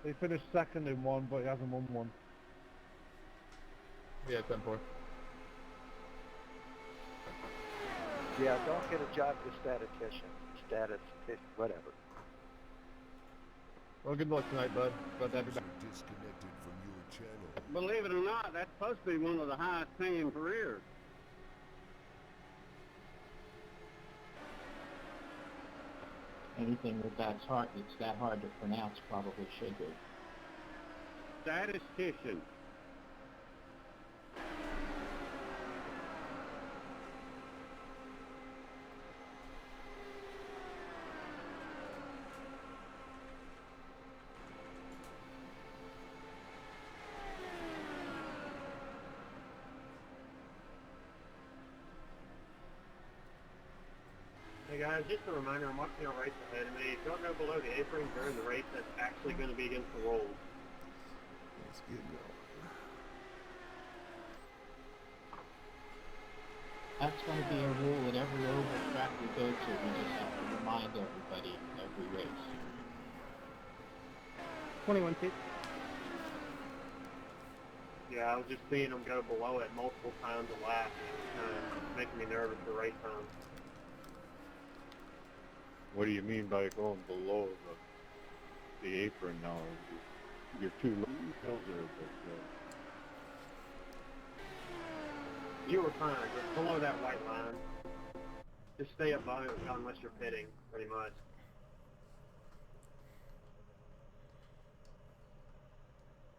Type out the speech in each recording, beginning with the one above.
He finished second in one, but he hasn't won one. Yeah, 10-4. Yeah, don't get a job to whatever. Well, good luck tonight, bud. Glad to have you back. Disconnected from your channel. Believe it or not, that's supposed to be one of the highest paying careers. Anything that's that hard to pronounce probably should be. Statistician. Hey guys, just a reminder, I'm watching a race ahead of me. If y'all go below the apron during the race, that's actually going to be against the rules. Let's get going. That's going to be a rule at every oval track we go to. We just have to remind everybody every race. 21 feet. Yeah, I was just seeing them go below it multiple times a lap, and it was kind of making me nervous for race time. What do you mean by going below the apron now? You're too low there, You were fine, but below that white line, just stay above it unless you're pitting, pretty much.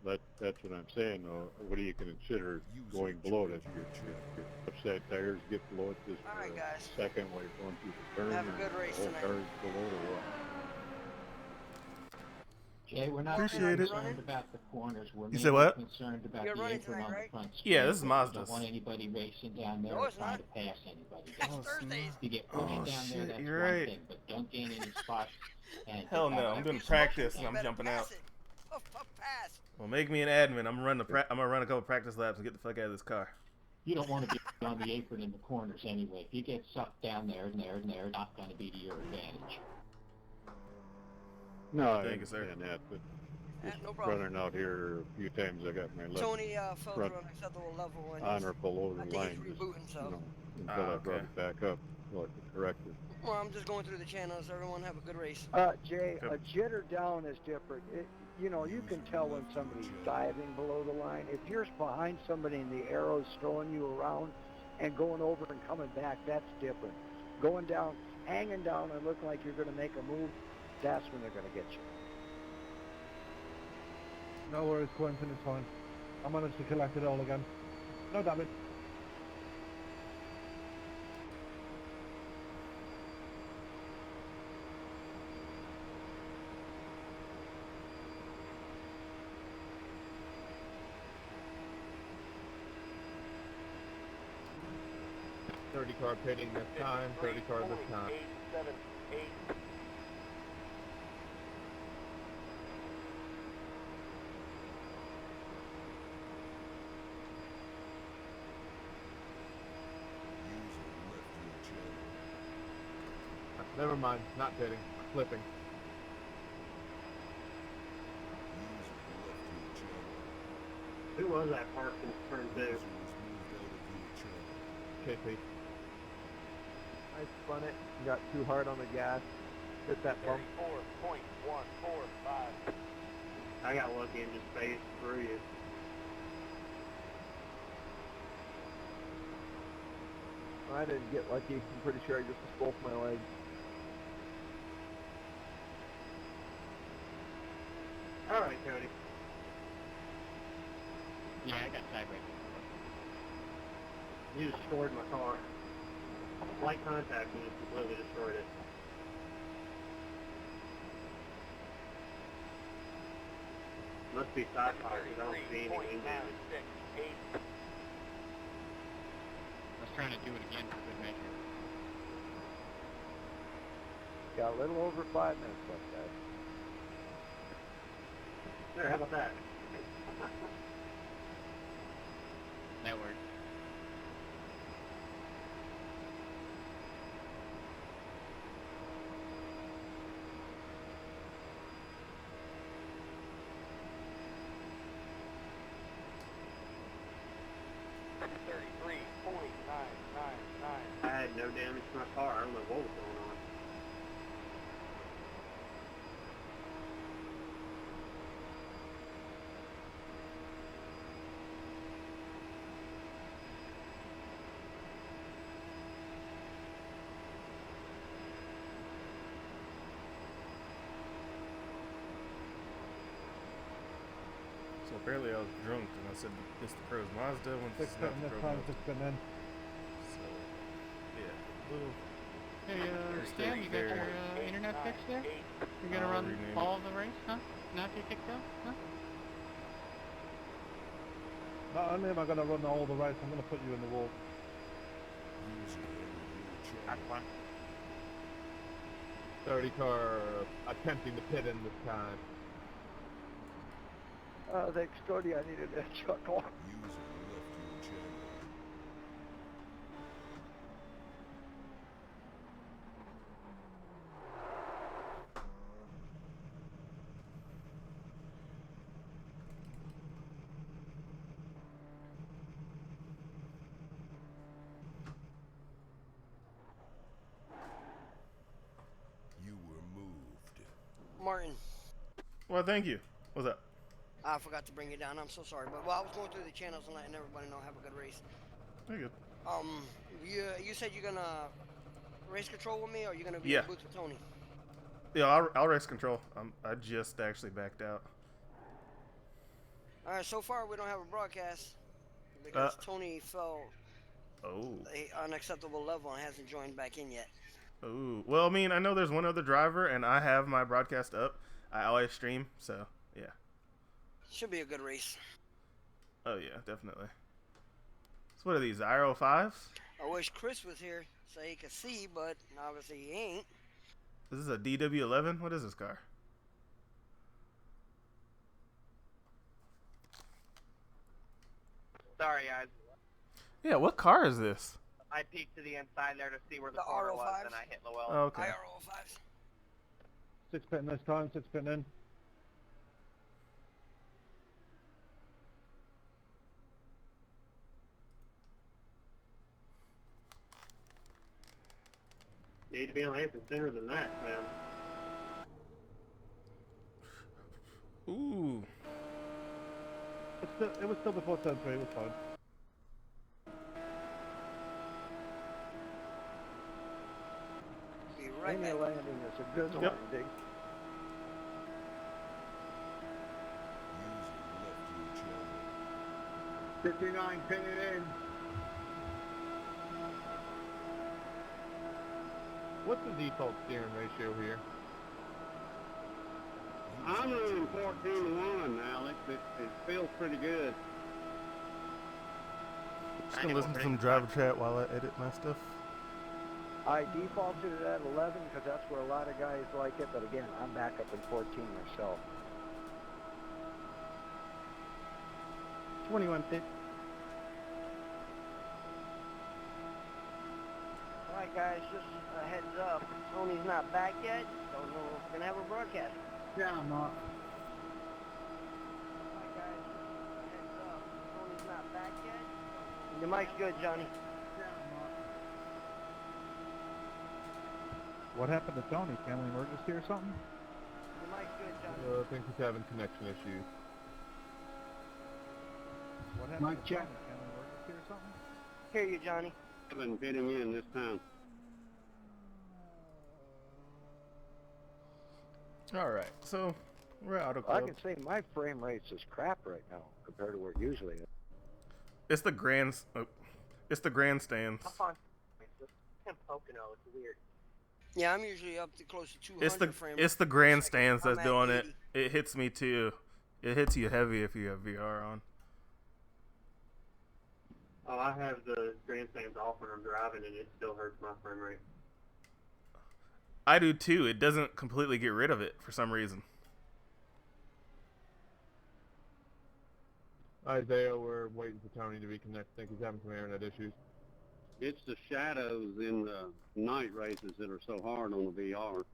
but that's what I'm saying. What do you consider going below that? Your upset tires get below it this All right, guys. second while you're going through the turn. Have a good race the whole tonight. car's below or what? Jay, we're not Appreciate it. concerned about the corners. We're You said what? concerned about You're the running apron tonight, on right? the front straight. Yeah, this is We Mazda's. don't want anybody racing down there No, it's trying not. to pass anybody. That's Oh, Thursdays. If you get pushed Oh, down there, shit, that's you're one right. thing, but don't gain any spots. And Hell no, I'm doing Use practice motion, and you I'm better jumping pass out. it. Puff, puff, pass. Well, make me an admin. I'm gonna run a couple practice laps and get the fuck out of this car. You don't want to be on the apron in the corners anyway. If you get sucked down there, they're not going to be to your advantage. No, I Thank you, sir. understand that, but just No problem. running out here a few times, I got my left Tony fell front to an acceptable level and on or below the I think line, he's just, rebooting, so. until I brought okay. it back up, so I could correct it. Well, I'm just going through the channels. Everyone have a good race. Jay, a jitter down is different. You can tell when somebody's diving below the line. If you're behind somebody and the arrow's throwing you around and going over and coming back, that's different. Going down, hanging down and looking like you're going to make a move, that's when they're going to get you. No worries, Quentin, it's fine. I managed to collect it all again. No damage. .30 car pitting this time, 30 car this time. 878. User left your channel. Never mind, not pitting, flipping. User left your channel. Who was that parked in turn two? User was moved out of your channel. KP. I spun it, got too hard on the gas, hit that bump. 34.145. I got lucky and just phased through you. I didn't get lucky, I'm pretty sure I just missed both my legs. All right, Cody. Yeah, I got tiebreaker. You destroyed my car. Light contact and just completely destroyed it. Must be side fire because I don't see any wing damage. 8. I was trying to do it again for good measure. Got a little over 5 minutes left, guys. There, how about that? That worked. apparently I was drunk and I said it's the Pros Mazda when it's not the Pro Mazda. So, yeah. Little Hey, mistake Stan, you got there. your internet fixed there? You're gonna I'll run rename all of the race, huh? Not get kicked out, huh? Not only am I going to run all the race, I'm going to put you in the wall. User entered your channel. 30 car attempting to pit in this time. The Excordia, I needed that chuckle. User left your channel. You were moved. Martin, Well, thank you. What's up? I forgot to bring you down. I'm so sorry. But while I was going through the channels and letting everybody know, have a good race. Very good. You said you're gonna race control with me, or you're gonna be Yeah. in the booth with Tony? Yeah, I'll race control. I just actually backed out. All right. So far, we don't have a broadcast because Tony fell Oh. a unacceptable level and hasn't joined back in yet. Oh. Well, I mean, I know there's one other driver, and I have my broadcast up. I always stream, so yeah. Should be a good race. Oh yeah, definitely. So what are these, IR05's? I wish Chris was here so he could see, but obviously he ain't. This is a DW11? What is this car? Sorry, guys. Yeah, what car is this? I peeked to the inside there to see where the The corner was, R05's? and I hit Lowell. Oh, okay. IR05's. 6 pitting this time, 6 pitting in. Need to be on anything sooner than that, man. Ooh. It was still before turn 3, it was fine. Be right Any back. landing is a good Yep. landing. User left your channel. 59 pinning in. What's the default steering ratio here? I'm running 14-1, Alex. It feels pretty good. Just gonna listen to some driver chat while I edit my stuff. I defaulted it at 11 because that's where a lot of guys like it, but again, I'm back up in 14 myself. 21 pit. Alright guys, just a heads up. Tony's not back yet. Don't know if we're gonna have a broadcast. Yeah, I'm not. Alright guys, just a heads up. Tony's not back yet. Your mic's good, Johnny. What happened to Tony? Family emergency or something? Your mic's good, Johnny. I think he's having connection issues. What happened Mic to check. Tony? Family emergency or something? Hear you, Johnny. I've been pitting in this time. Alright, so we're at I AutoClub. can say my frame rate's is crap right now compared to where it usually is. It's the it's the grandstands. Up on in Pocono, it's weird. Yeah, I'm usually up to close to 200 It's the frame. grandstands I'm that's at doing it. 80. It hits me too. It hits you heavy if you have VR on. Oh, I have the grandstands off when I'm driving, and it still hurts my frame rate. I do too. It doesn't completely get rid of it for some reason. Isaiah, we're waiting for Tony to reconnect. I think he's having some internet issues. It's the shadows in the night races that are so hard on the VR.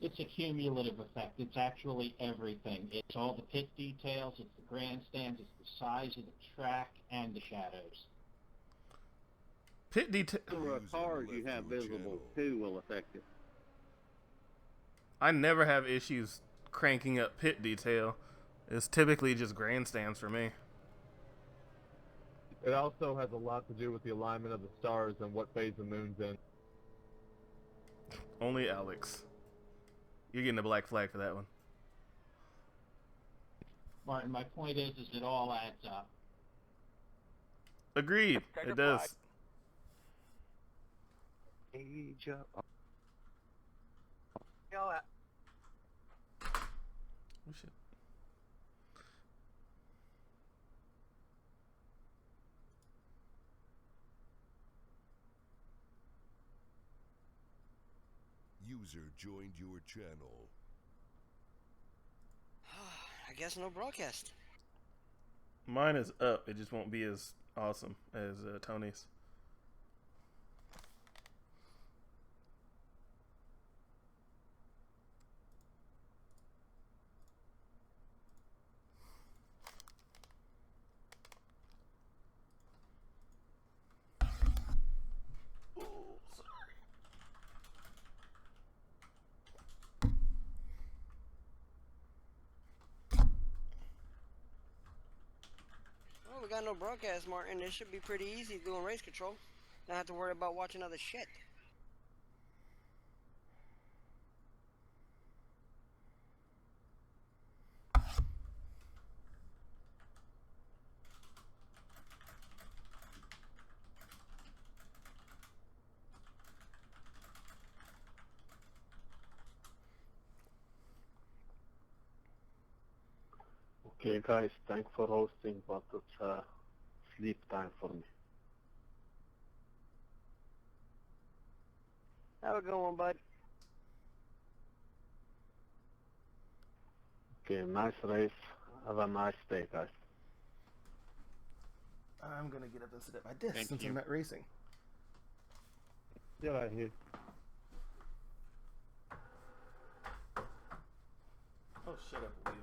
It's a cumulative effect. It's actually everything. It's all the pit details, it's the grandstands, it's the size of the track, and the shadows. Pit detail. The number of cars you have visible too will affect it. I never have issues cranking up pit detail. It's typically just grandstands for me. It also has a lot to do with the alignment of the stars and what phase the moon's in. Only Alex. You're getting a black flag for that one. Martin, my point is it all adds up. Agreed. It does. Age up. We should. User joined your channel. I guess no broadcast. Mine is up. It just won't be as awesome as Tony's. Well, we got no broadcast, Martin. It should be pretty easy doing race control. Not have to worry about watching other shit. Okay, guys, thanks for hosting, but it's sleep time for me. Have a good one, bud. Okay, nice race. Have a nice day, guys. I'm gonna get up and sit at my desk Thank since you. I'm not racing. Yeah, I hear. Oh, shut up, wheel.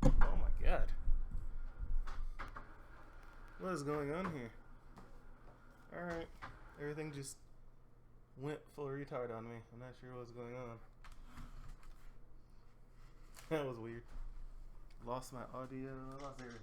Oh my god. What is going on here? Alright. Everything just went full retard on me. I'm not sure what's going on. That was weird. Lost my audio, lost everything.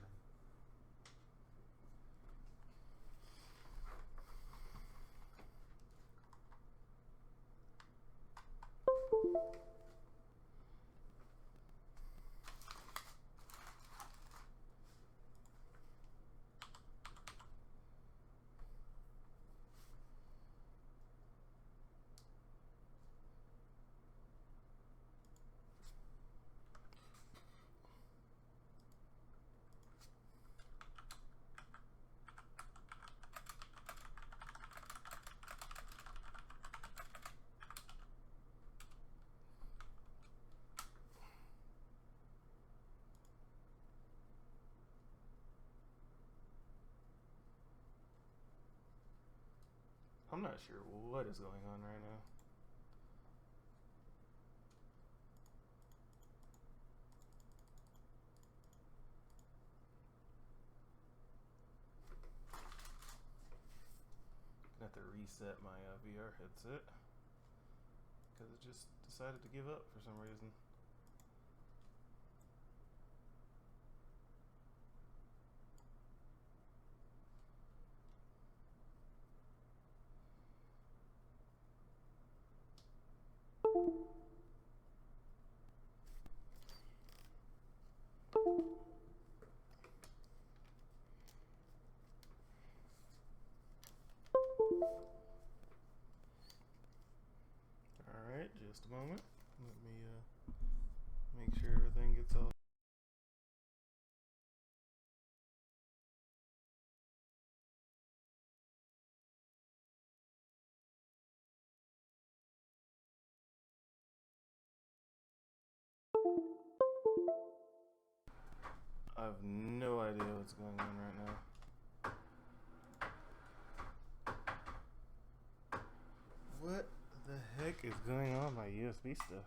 I'm not sure what is going on right now. Gonna have to reset my VR headset because it just decided to give up for some reason. Alright, just a moment. Let me make sure everything gets all I have no idea what's going on right now. What the heck is going on with my USB stuff?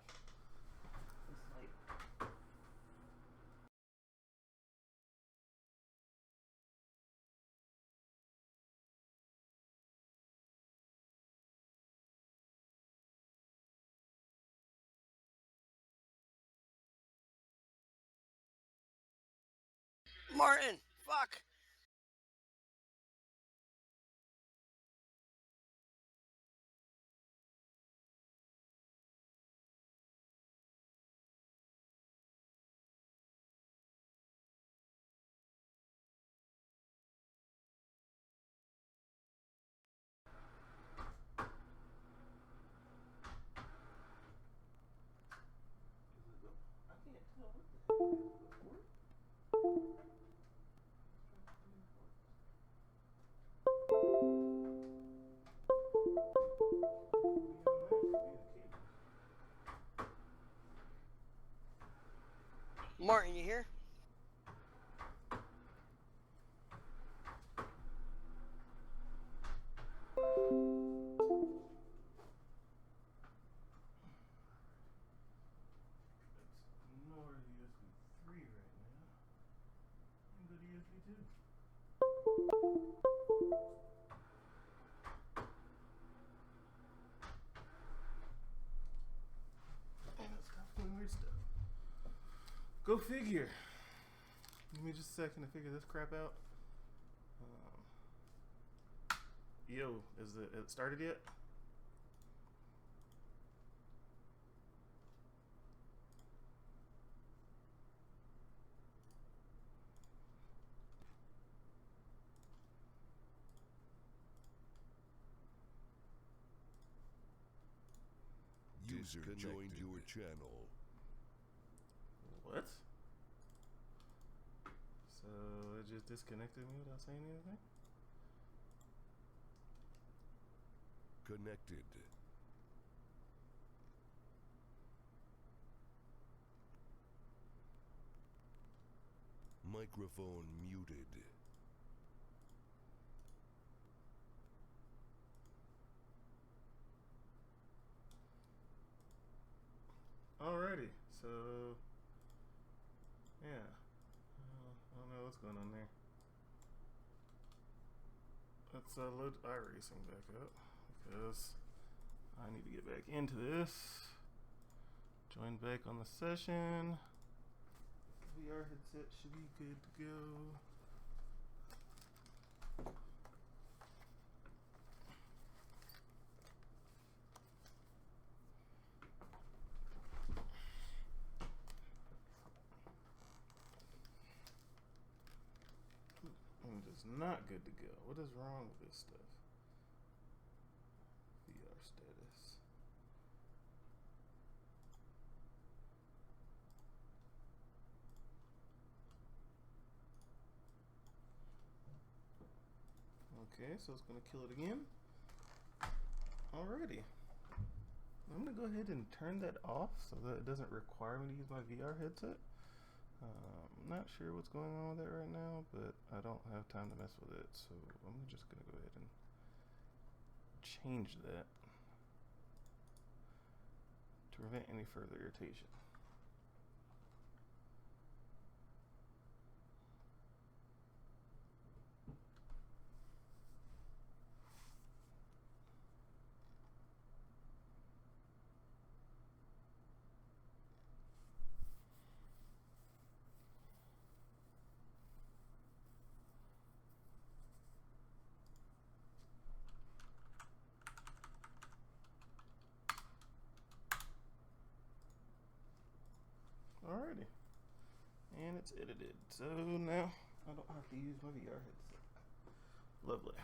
Martin, fuck. Martin, you here? Ignore USB 3 right now. And go to USB 2. And it's doing weird stuff. Go figure. Give me just a second to figure this crap out. Yo, is it started yet? User joined your channel. What? So it just disconnected me without saying anything? Connected. Microphone muted. Alrighty, so yeah, I don't know what's going on there. Let's load iRacing back up because I need to get back into this. Join back on the session. VR headset should be good to go. It is not good to go. What is wrong with this stuff? VR status. Okay, so it's gonna kill it again. Alrighty. I'm gonna go ahead and turn that off so that it doesn't require me to use my VR headset. I'm not sure what's going on with it right now, but I don't have time to mess with it, so I'm just gonna go ahead and change that to prevent any further irritation. Alrighty, and it's edited, so now I don't have to use my VR headset. Lovely.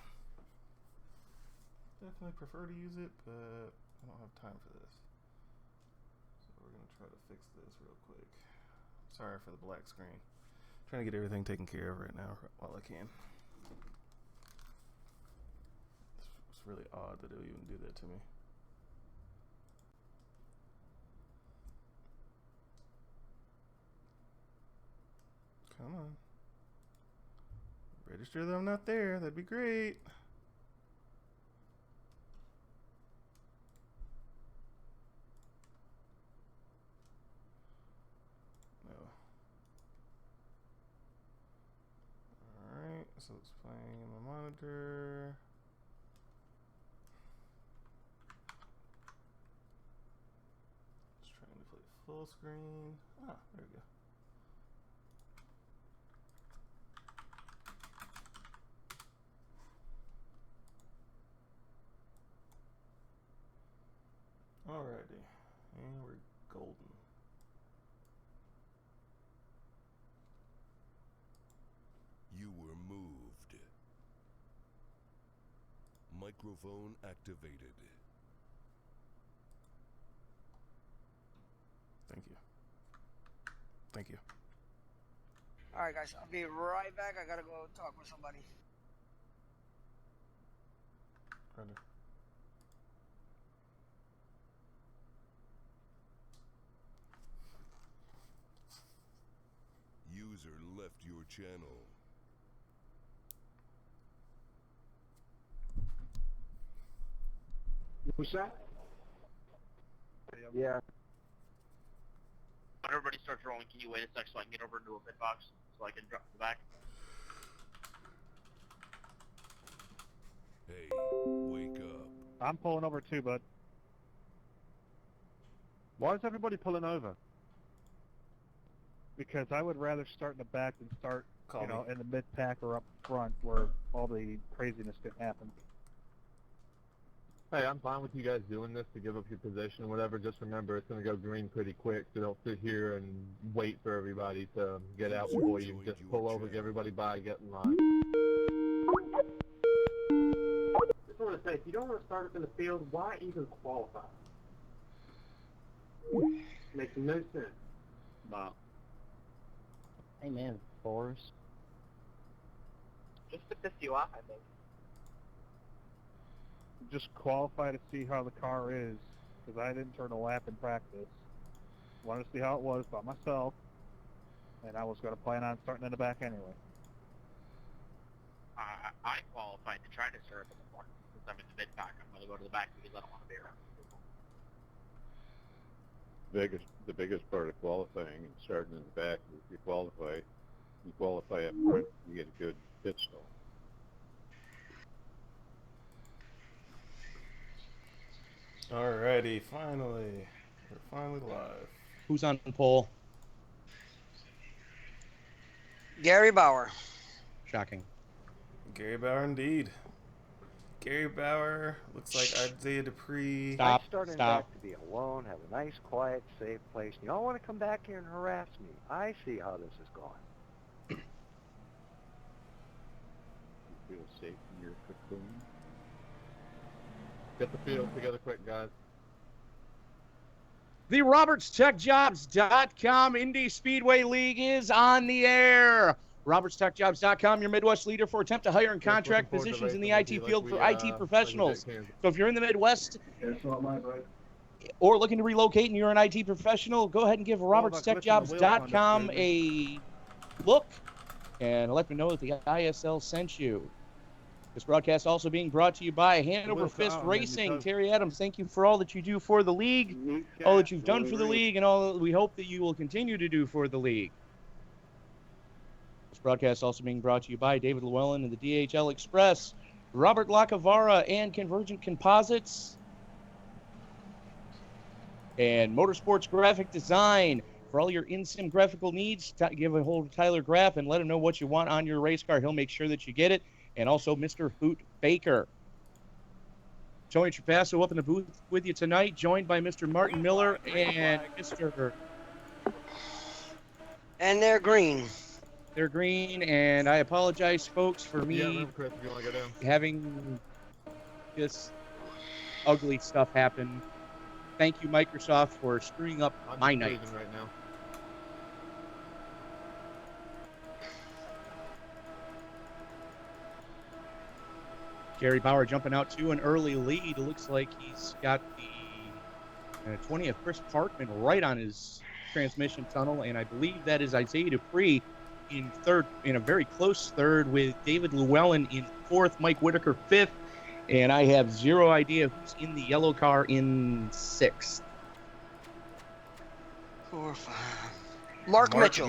Definitely prefer to use it, but I don't have time for this. So we're gonna try to fix this real quick. Sorry for the black screen. Trying to get everything taken care of right now while I can. It's really odd that it would even do that to me. Come on. Register that I'm not there. That'd be great. No. Alright, so it's playing in my monitor. Just trying to play full screen. Ah, there we go. golden. You were moved. Microphone activated. Thank you. Thank you. All right, guys. I'll be right back. I gotta go talk with somebody. Brother. User left your channel. What's that? Yeah. When everybody starts rolling, can you wait a sec so I can get over into a pit box so I can drop the back? Hey, wake up. I'm pulling over too, bud. Why is everybody pulling over? Because I would rather start in the back than start, Call me. in the mid-pack or up front where all the craziness could happen. Hey, I'm fine with you guys doing this to give up your position or whatever. Just remember, it's going to go green pretty quick, so don't sit here and wait for everybody to get out before you. Just pull over, get everybody by, get in line. Just want to say, if you don't want to start up in the field, why even qualify? Makes no sense. Wow. Hey man, Forrest. Just to piss you off, I think. Just qualify to see how the car is, because I didn't turn a lap in practice. Wanted to see how it was by myself, and I was going to plan on starting in the back anyway. I qualified to try to serve in the front since I'm in the mid-pack. I'm going to go to the back because I don't want to be around people. The biggest part of qualifying and starting in the back is if you qualify up front, you get a good pit stall. Alrighty, finally. We're finally live. Who's on pole? Gary Bauer. Shocking. Gary Bauer indeed. Gary Bauer looks like Isaiah Dupree. Stop. I started Stop. back to be alone, have a nice, quiet, safe place. You don't want to come back here and harass me. I see how this is going. You feel safe in your cocoon. Get the field together quick, guys. The RobertsTechJobs.com Indy Speedway League is on the air. RobertsTechJobs.com, your Midwest leader for attempt to hire and contract positions in the IT field for IT professionals. So if you're in the Midwest or looking to relocate and you're an IT professional, go ahead and give RobertsTechJobs.com a look and let them know that the ISL sent you. This broadcast also being brought to you by Hanover Fist Racing. Terry Adams, thank you for all that you do for the league, all that you've done for the league, and all that we hope that you will continue to do for the league. This broadcast also being brought to you by David Llewellyn and the DHL Express, Robert Lacavara and Convergent Composites, and Motorsports Graphic Design. For all your in-sim graphical needs, give a hold of Tyler Graff and let him know what you want on your race car. He'll make sure that you get it. And also Mr. Hoot Baker. Tony Trapasso up in the booth with you tonight, joined by Mr. Martin Miller and Mr. And they're green. They're green, and I apologize, folks, for me Chris, if you want to go down. having this ugly stuff happen. Thank you, Microsoft, for screwing up my night. Right now. Gary Bauer jumping out to an early lead. Looks like he's got the 20th Chris Parkman right on his transmission tunnel, and I believe that is Isaiah Dupree in third, in a very close third, with David Llewellyn in fourth, Mike Whitaker fifth, and I have zero idea who's in the yellow car in sixth. 4, 5. Mark Mitchell.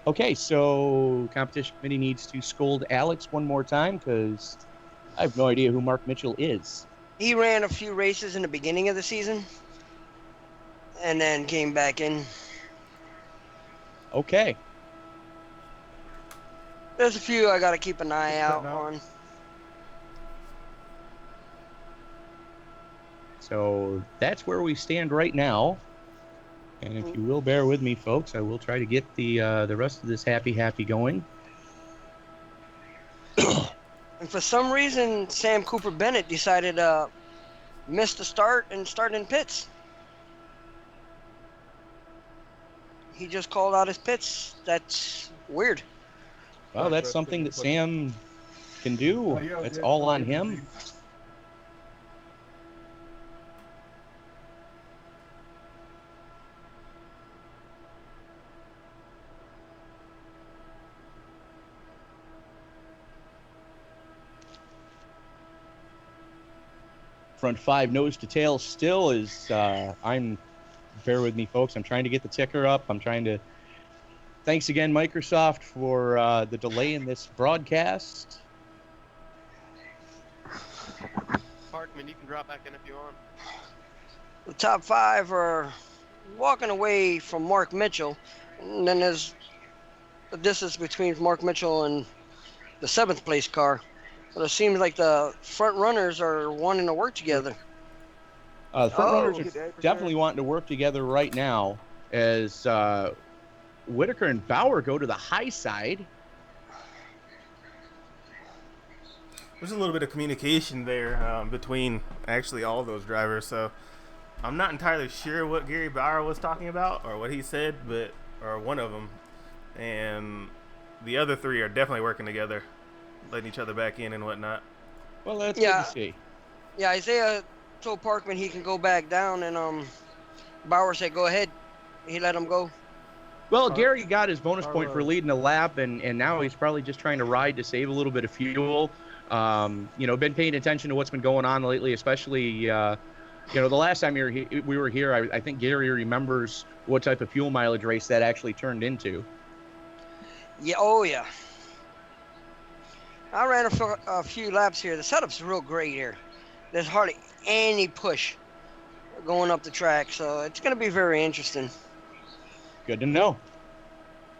Okay, so competition committee needs to scold Alex one more time because I have no idea who Mark Mitchell is. He ran a few races in the beginning of the season and then came back in. Okay. There's a few I got to keep an eye out on. So that's where we stand right now. And if you will bear with me, folks, I will try to get the rest of this happy going. And for some reason, Sam Cooper Bennett decided to miss the start and start in pits. He just called out his pits. That's weird. Well, that's something that Sam can do. That's all on him. Front 5 nose to tail still is bear with me, folks. I'm trying to get the ticker up. Thanks again, Microsoft, for the delay in this broadcast. Parkman, you can drop back in if you want. The top 5 are walking away from Mark Mitchell, and then there's the distance between Mark Mitchell and the 7th place car. But it seems like the front runners are wanting to work together. The front runners are definitely wanting to work together right now as Whitaker and Bauer go to the high side. There's a little bit of communication there between actually all those drivers, so I'm not entirely sure what Gary Bauer was talking about or what he said, or one of them, and the other 3 are definitely working together, letting each other back in and whatnot. Well, that's good to see. Yeah, Isaiah told Parkman he can go back down, and Bauer said go ahead. He let him go. Well, Gary got his bonus point for leading a lap, and now he's probably just trying to ride to save a little bit of fuel. Been paying attention to what's been going on lately, especially, the last time we were here, I think Gary remembers what type of fuel mileage race that actually turned into. Yeah, oh yeah. I ran a few laps here. The setup's real great here. There's hardly any push going up the track, so it's going to be very interesting. Good to know.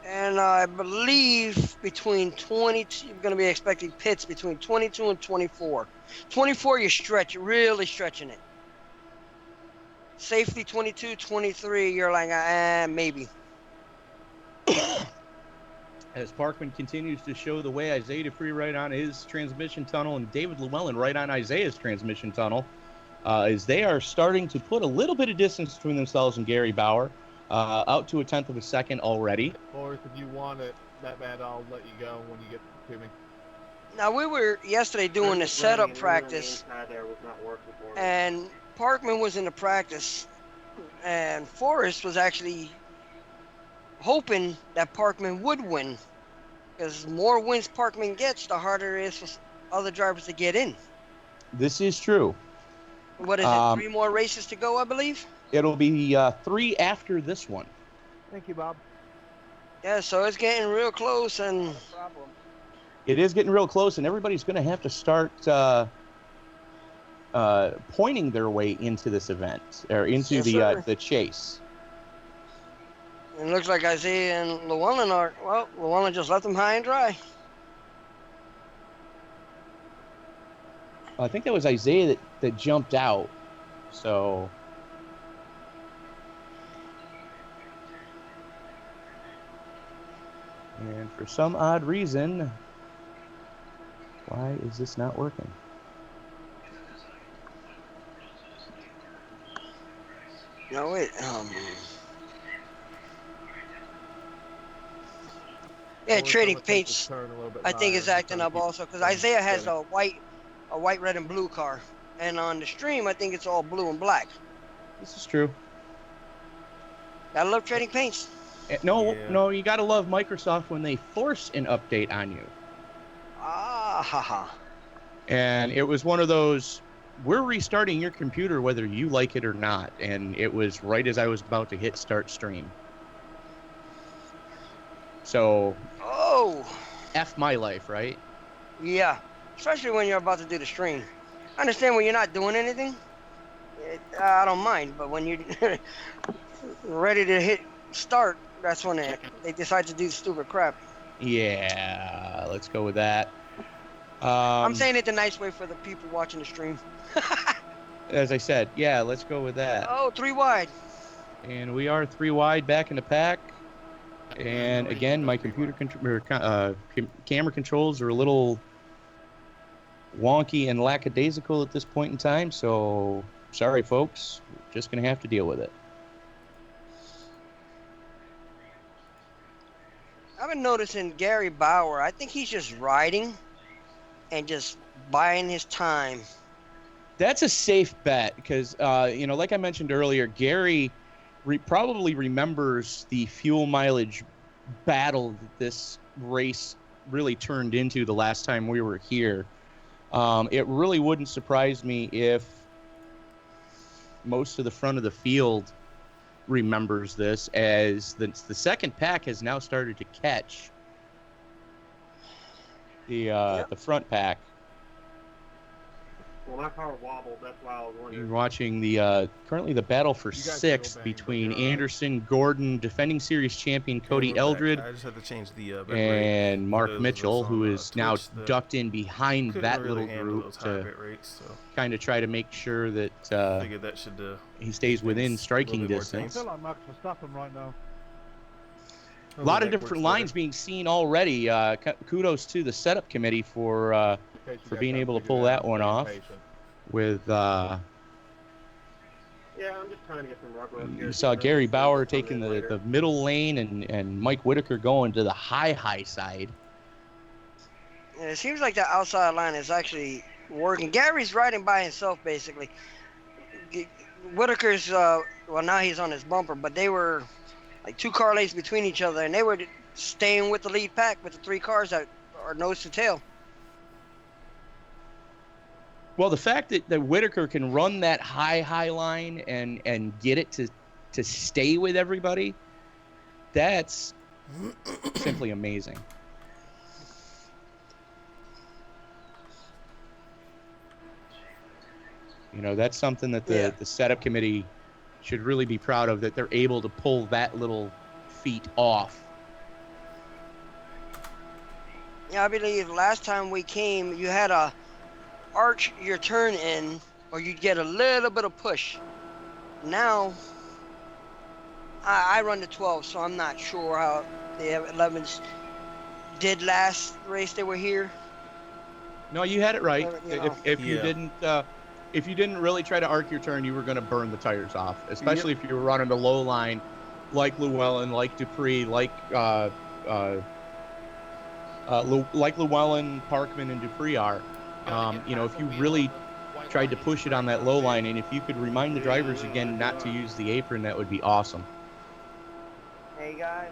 And I believe between 20, you're going to be expecting pits between 22 and 24. 24, you're really stretching it. Safety 22, 23, you're like, maybe. As Parkman continues to show the way, Isaiah DeFree right on his transmission tunnel and David Llewellyn right on Isaiah's transmission tunnel, as they are starting to put a little bit of distance between themselves and Gary Bauer, out to 1/10 of a second already. Or if you want it that bad, I'll let you go when you get to me. Now, we were yesterday doing a setup practice, and Parkman was in the practice, and Forrest was actually hoping that Parkman would win, because the more wins Parkman gets, the harder it is for other drivers to get in. This is true. What is it, 3 more races to go, I believe? It'll be 3 after this one. Thank you, Bob. Yeah, so it's getting real close, and it is getting real close, and everybody's going to have to start pointing their way into this event, or into the chase. It looks like Isaiah and Llewellyn Llewellyn just left them high and dry. I think that was Isaiah that jumped out, so... And for some odd reason, why is this not working? No, wait. Yeah, Trading Paints, I think, is acting up also, because Isaiah has a white, red, and blue car, and on the stream, I think it's all blue and black. This is true. Gotta love Trading Paints. No, you gotta love Microsoft when they force an update on you. Haha. And it was one of those, we're restarting your computer whether you like it or not, and it was right as I was about to hit start stream. So, F my life, right? Yeah, especially when you're about to do the stream. I understand when you're not doing anything, I don't mind, but when you're ready to hit start, that's when they decide to do stupid crap. Yeah, let's go with that. I'm saying it the nice way for the people watching the stream. As I said, yeah, let's go with that. Oh, 3 wide. And we are 3 wide back in the pack. And again, my computer camera controls are a little wonky and lackadaisical at this point in time. So sorry, folks. We're just going to have to deal with it. I've been noticing Gary Bauer. I think he's just riding and just buying his time. That's a safe bet because, like I mentioned earlier, Gary probably remembers the fuel mileage battle that this race really turned into the last time we were here. It really wouldn't surprise me if most of the front of the field remembers this, as the second pack has now started to catch the front pack. Well, my car wobbled. That's why I was wondering. You're watching the currently the battle for sixth between Anderson, Gordon, defending series champion Cody Eldred, I just had to change the and Mark Mitchell, who is now Twitch ducked in behind that really little group those high to bit rates, so kind of try to make sure that, figured that should he stays within striking I distance. feel like Max Verstappen right now. A lot of different lines being seen already. Kudos to the setup committee for being able to pull that one off. With Yeah, I'm just trying to get some rubber. you saw Gary Bauer taking the middle lane and Mike Whitaker going to the high side. And it seems like the outside line is actually working. Gary's riding by himself basically. Whitaker's well, now he's on his bumper, but they were like 2 car lengths between each other, and they were staying with the lead pack with the 3 cars that are nose to tail. Well, the fact that Whitaker can run that high line and get it to stay with everybody, that's simply amazing. That's something that the setup committee should really be proud of, that they're able to pull that little feat off. Yeah, I believe last time we came, you had to arch your turn in, or you'd get a little bit of push. Now, I run the 12, so I'm not sure how the 11s did last race they were here. No, you had it right. If you Yeah. if you didn't really try to arc your turn, you were going to burn the tires off, especially if you were running the low line, like Llewellyn, like Dupree, like Llewellyn, Parkman, and Dupree are. If you really tried to push it on that low line, and if you could remind the drivers again not to use the apron, that would be awesome. Hey guys.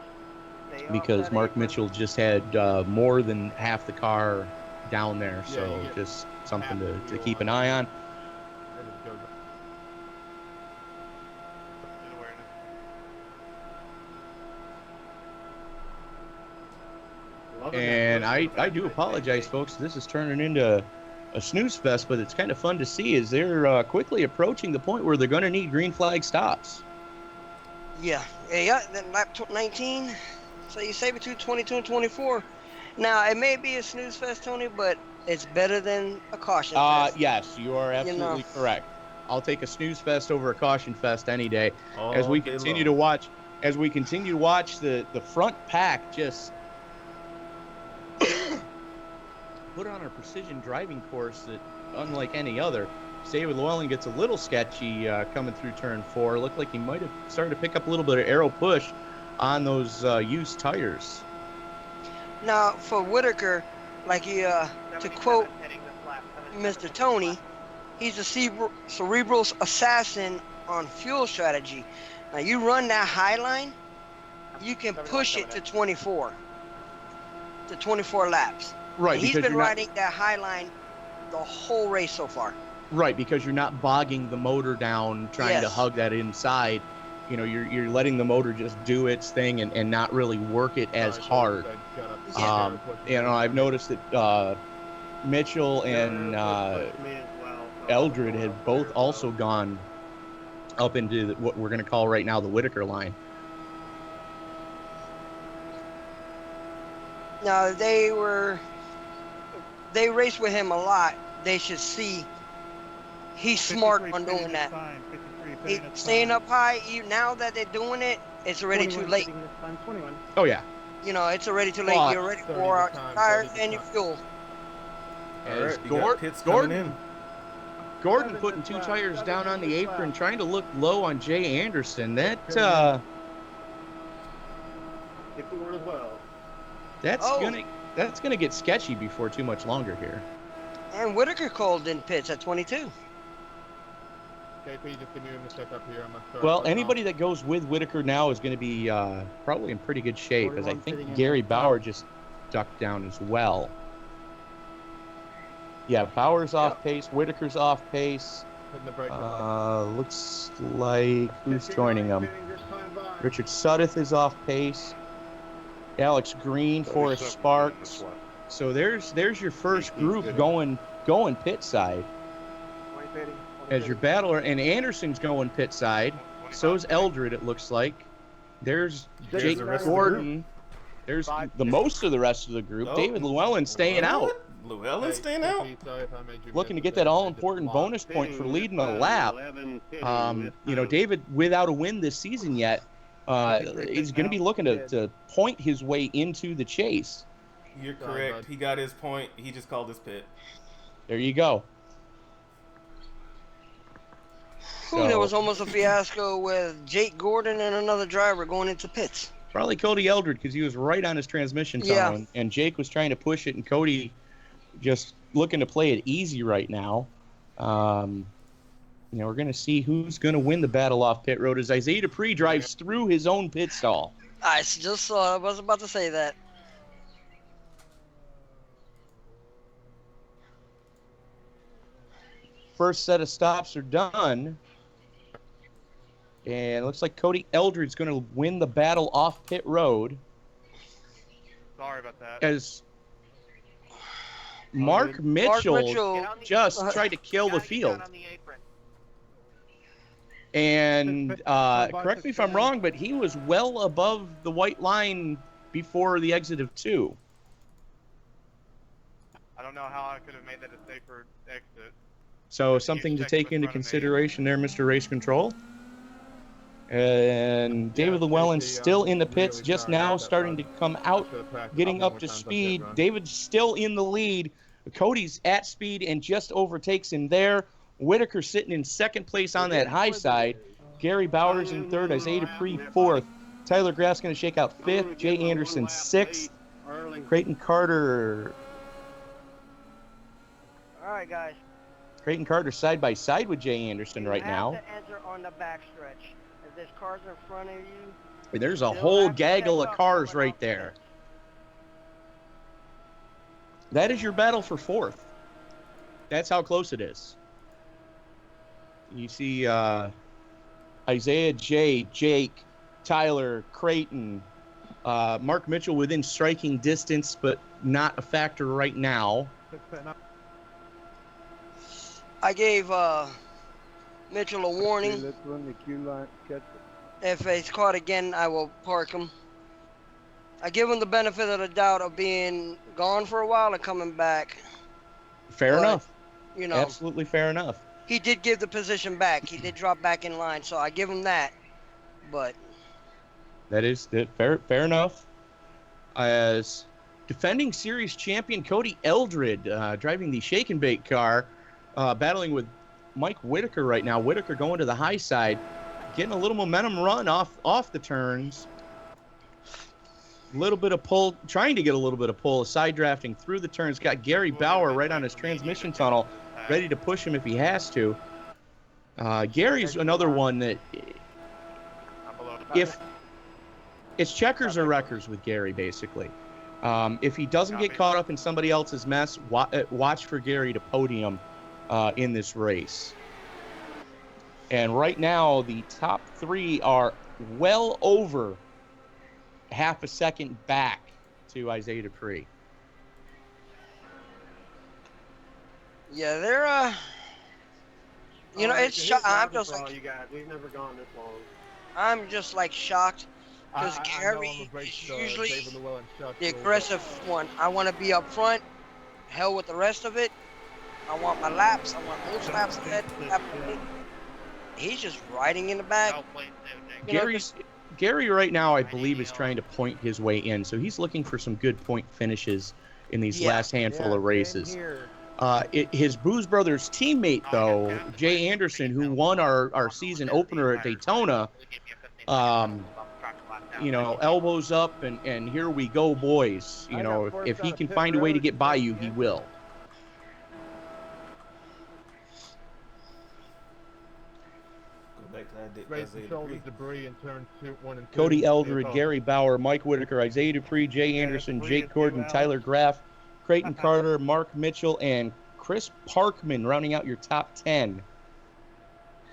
Because Mark Mitchell just had more than half the car down there, so just something to keep an eye on. And I do apologize, folks. This is turning into a snooze fest, but it's kind of fun to see as they're quickly approaching the point where they're going to need green flag stops. Yeah, then lap 19. So you say between 22 and 24. Now, it may be a snooze fest, Tony, but it's better than a caution fest. Yes, you are absolutely correct. I'll take a snooze fest over a caution fest any day. As we continue to watch the front pack just put on a precision driving course that, unlike any other, David Llewellyn gets a little sketchy coming through turn 4. Looked like he might have started to pick up a little bit of aero push on those used tires. Now, for Whitaker, like to quote Mr. Tony, he's a cerebral assassin on fuel strategy. Now, you run that high line, you can push it to 24 laps. Right. And he's been riding that high line the whole race so far. Right, because you're not bogging the motor down trying to hug that inside. You're letting the motor just do its thing and not really work it as hard. I've noticed that Mitchell and Eldred have both also gone up into what we're going to call right now the Whitaker line. Now, they raced with him a lot. They should see He's smart 53's on pitting doing this that. time. 53 He, pitting this staying time. up high, now that they're doing it, it's already too late. Oh yeah. You know, it's already too late. Well, You already 30 wore the out your time, tires 30 the and your time. fuel. All As right, you got pits coming in. Gordon putting 2 tires down on the apron, trying to look low on Jay Anderson. That If it were as well. that's gonna get sketchy before too much longer here. And Whitaker called in pits at 22. KP, just give me the set up here. I'm gonna start Well, clicking anybody that goes with Whitaker now is going to be probably in pretty good shape, as I think Gary Bauer just ducked down as well. Yeah, Bauer's off pace, Whitaker's off pace. Hitting the brake. Looks like who's joining him? Richard Suddeth is off pace. Alex Green, Forrest Sparks. So there's your first group going pit side. As your battler, and Anderson's going pit side. So's Eldred, it looks like. There's Jake Gordon. There's the most of the rest of the group. Oh. David Llewellyn staying out. Llewellyn staying out? Looking to get that all-important bonus point for leading a lap. You know, David, without a win this season yet, is going to be looking to point his way into the chase. You're correct. He got his point. He just called his pit. There you go. Ooh, there was almost a fiasco with Jake Gordon and another driver going into pits. Probably Cody Eldred, because he was right on his transmission tunnel, and Jake was trying to push it, and Cody just looking to play it easy right now. You know, we're going to see who's going to win the battle off pit road as Isaiah Dupree drives through his own pit stall. I just saw. I was about to say that. First set of stops are done. And it looks like Cody Eldred's going to win the battle off pit road. Sorry about that. As Mark Mitchell just tried to kill the field. And correct me if I'm wrong, but he was well above the white line before the exit of 2. I don't know how I could have made that a safer exit. So something to take into consideration there, Mr. Race Control. And David Llewellyn still in the pits just now, starting to come out, getting up to speed. David's still in the lead. Cody's at speed and just overtakes him there. Whitaker sitting in second place on that high side. Gary Bowers in third. Isaiah Dupree fourth. Tyler Graff's going to shake out fifth. Jay Anderson sixth. Creighton Carter. All right, guys. Creighton Carter side by side with Jay Anderson right now. You have to enter on the backstretch. If there's cars in front of you, There's a whole gaggle of cars right there. That is your battle for fourth. That's how close it is. You see Isaiah, Jay, Jake, Tyler, Creighton, Mark Mitchell within striking distance, but not a factor right now. I gave Mitchell a warning. Let's run the queue line. If it's caught again, I will park him. I give him the benefit of the doubt of being gone for a while and coming back. Fair enough. You know, absolutely fair enough. He did give the position back. He did drop back in line, so I give him that. But that is fair enough. As defending series champion Cody Eldred driving the shake and bake car, battling with Mike Whitaker right now. Whitaker going to the high side, getting a little momentum run off the turns. A little bit of pull, trying to get a little bit of pull, side drafting through the turns. Got Gary Bauer right on his transmission tunnel, ready to push him if he has to. Gary's another one that, if it's checkers or wreckers with Gary, basically. If he doesn't get caught up in somebody else's mess, watch for Gary to podium in this race. And right now, the top 3 are well over half a second back to Isaiah Dupree. yeah, they're you know, it's I'm just like, you guys. We've never gone this long. I'm just like shocked because Gary is usually the aggressive one. I want to be up front. Hell with the rest of it. I want my laps. I want those laps ahead. He's just riding in the back. Gary right now, I believe, is trying to point his way in, so he's looking for some good point finishes in these last handful of races. His Booze Brothers teammate, though, Jay Anderson, who won our season opener at Daytona, elbows up, and here we go, boys. If he can find a way to get by you, he will. Race control the debris in turn 1 and 2. Cody Eldred, Gary Bauer, Mike Whitaker, Isaiah Dupree, Jay Anderson, Jake Gordon, Tyler Graff, Creighton Carter, Mark Mitchell, and Chris Parkman rounding out your top 10.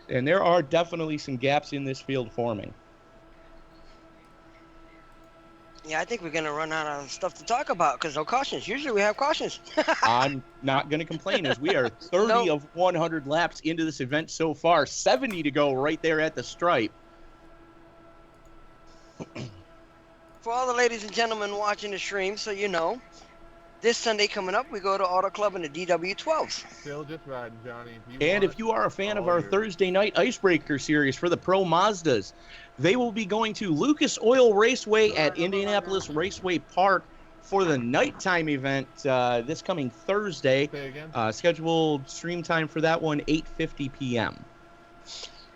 And there are definitely some gaps in this field forming. Yeah, I think we're going to run out of stuff to talk about because no cautions. Usually we have cautions. I'm not going to complain as we are 30 of 100 laps into this event so far. 70 to go right there at the stripe. For all the ladies and gentlemen watching the stream, so you know, this Sunday coming up, we go to AutoClub in the DW12s. Still just riding, Johnny. If you are a fan of our Thursday night Icebreaker series for the Pro Mazdas, they will be going to Lucas Oil Raceway at Indianapolis Raceway Park for the nighttime event this coming Thursday. Scheduled stream time for that one, 8:50 p.m.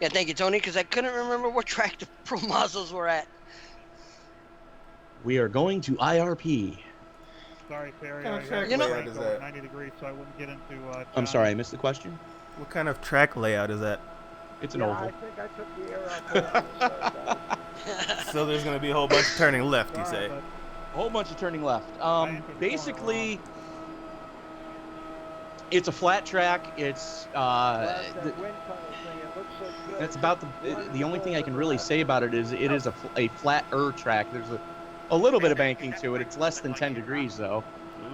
Yeah, thank you, Tony, because I couldn't remember what track the Pro Mazdas were at. We are going to IRP. Sorry, Terry. What kind of track layout is that? 90 degrees, so I wouldn't get into. I'm sorry, I missed the question. What kind of track layout is that? It's an oval. I think I took the air out. So there's going to be a whole bunch of turning left, you say? A whole bunch of turning left. Basically, it's a flat track. It's that's about the only thing I can really say about it is it is a flat track. There's a little bit of banking to it. It's less than 10 degrees though.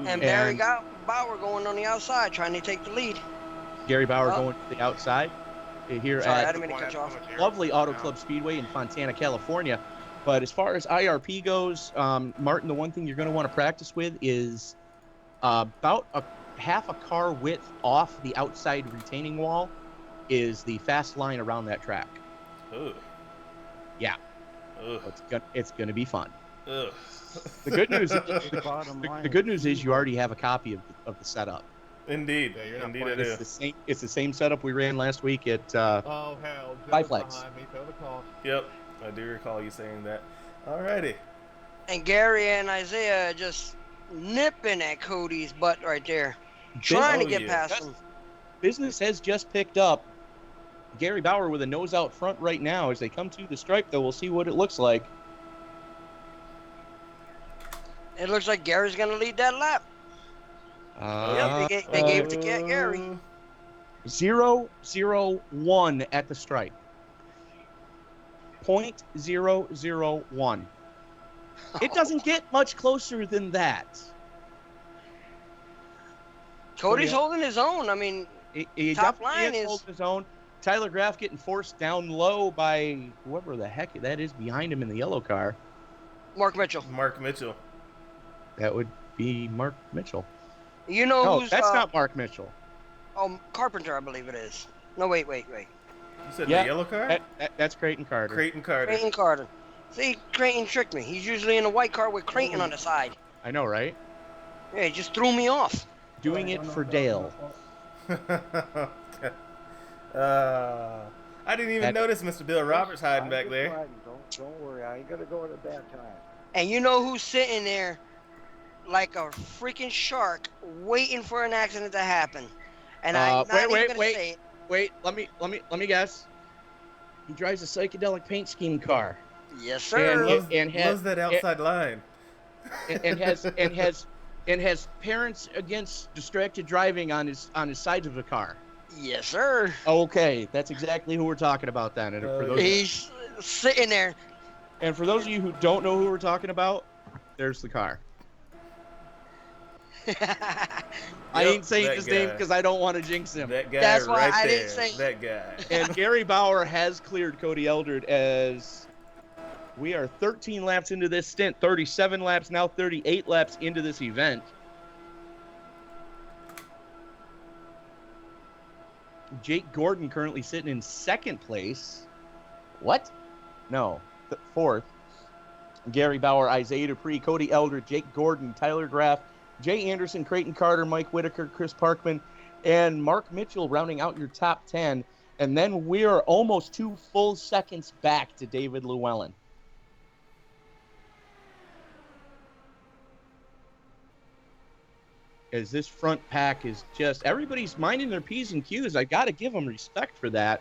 And Barry Bauer going on the outside trying to take the lead. Gary Bauer going to the outside here Sorry, I at didn't mean to cut you off. lovely AutoClub Speedway in Fontana, California. But as far as IRP goes, Martin, the one thing you're going to want to practice with is about half a car width off the outside retaining wall is the fast line around that track. Ugh. Yeah. Ugh. It's going to be fun. Ugh. The good news is you already have a copy of the setup. Indeed. Indeed I do. It's the same setup we ran last week at Five Flags. Yep. I do recall you saying that. Alrighty. And Gary and Isaiah just nipping at Cody's butt right there. Trying to get past him. Business has just picked up. Gary Bauer with a nose out front right now. As they come to the stripe, though, we'll see what it looks like. It looks like Gary's going to lead that lap. Yep, they gave it to Gary. 0-0-1 at the stripe. 0.001. It doesn't get much closer than that. Cody's holding his own. I mean, he top line is holding his own. Tyler Graff getting forced down low by whoever the heck that is behind him in the yellow car. Mark Mitchell. Mark Mitchell. That would be Mark Mitchell. You know no, who's... that's not Mark Mitchell. Oh, Carpenter, I believe it is. No, wait. You said the yellow car? That's Creighton Carter. Creighton Carter. See, Creighton tricked me. He's usually in a white car with Creighton on the side. I know, right? Yeah, he just threw me off. Doing it for Dale. I didn't even notice Mr. Bill Roberts hiding back there. Don't worry, I ain't gonna go at a bad time. And you know who's sitting there like a freaking shark waiting for an accident to happen. And I'm not even gonna say it. Wait, let me guess. He drives a psychedelic paint scheme car. Yes, sir. And loves that outside line. And has parents against distracted driving on his sides of the car. Yes, sir. Okay, that's exactly who we're talking about then. And for those he's sitting there. And for those of you who don't know who we're talking about, there's the car. I ain't saying his name because I don't want to jinx him. That guy. That's why right I there. didn't say that guy. And Gary Bauer has cleared Cody Eldred as we are 13 laps into this stint, 37 laps now, 38 laps into this event. Jake Gordon currently sitting in second place. What? No, fourth. Gary Bauer, Isaiah Dupree, Cody Eldred, Jake Gordon, Tyler Graff, Jay Anderson, Creighton Carter, Mike Whitaker, Chris Parkman, and Mark Mitchell rounding out your top 10. And then we're almost 2 full seconds back to David Llewellyn. As this front pack is just, everybody's minding their P's and Q's. I got to give them respect for that.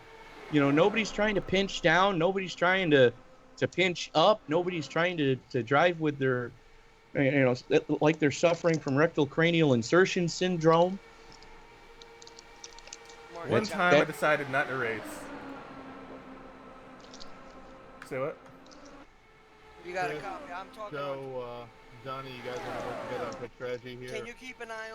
You know, nobody's trying to pinch down. Nobody's trying to pinch up. Nobody's trying to drive with their, you know, like they're suffering from rectal cranial insertion syndrome. One time I decided not to race. Say what? You got a copy. I'm talking. So, Johnny, you guys want to work together on pit strategy here? Can you keep an eye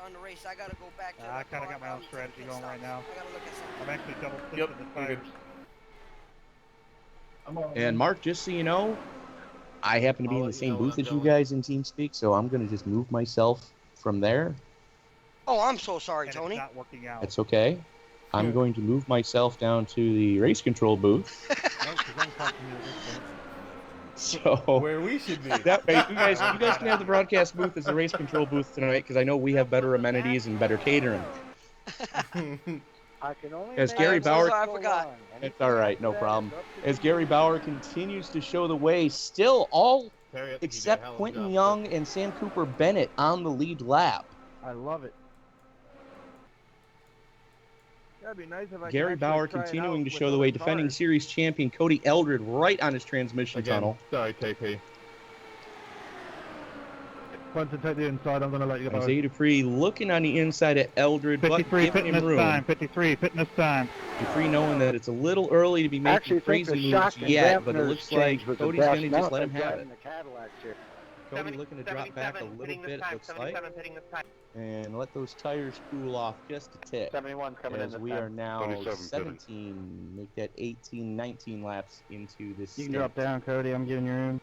on the race? I gotta go back to. I kind of got my own strategy going right now. I gotta look at something. I'm actually double twisted the tires. And Mark, just so you know, I happen to be in the same booth as you guys in TeamSpeak, so I'm gonna just move myself from there. Oh, I'm so sorry, and Tony. It's not working out. That's okay. I'm going to move myself down to the race control booth. So where we should be. That way, you guys can have the broadcast booth as the race control booth tonight, because I know we have better amenities and better catering. I can only As Gary Bauer, I forgot. It's all right, no problem. As Gary Bauer continues to show the way, still all except Quentin Young and Sam Cooper Bennett on the lead lap. I love it. That'd be nice if I Gary Bauer continuing to show the way, defending series champion Cody Eldred right on his transmission tunnel. Sorry, KP. Concentrate the inside, I'm going to let you go. Isaiah Dupree looking on the inside at Eldred, but giving him room. 53, fitness time. Dupree knowing that it's a little early to be making crazy moves yet, but it looks like Cody's going to just let him have it. Cody looking to drop back a little bit, it looks like, and let those tires cool off just a tick. 71 coming in. As we are now 17, make that 18, 19 laps into this. You can drop down, Cody. I'm giving you room.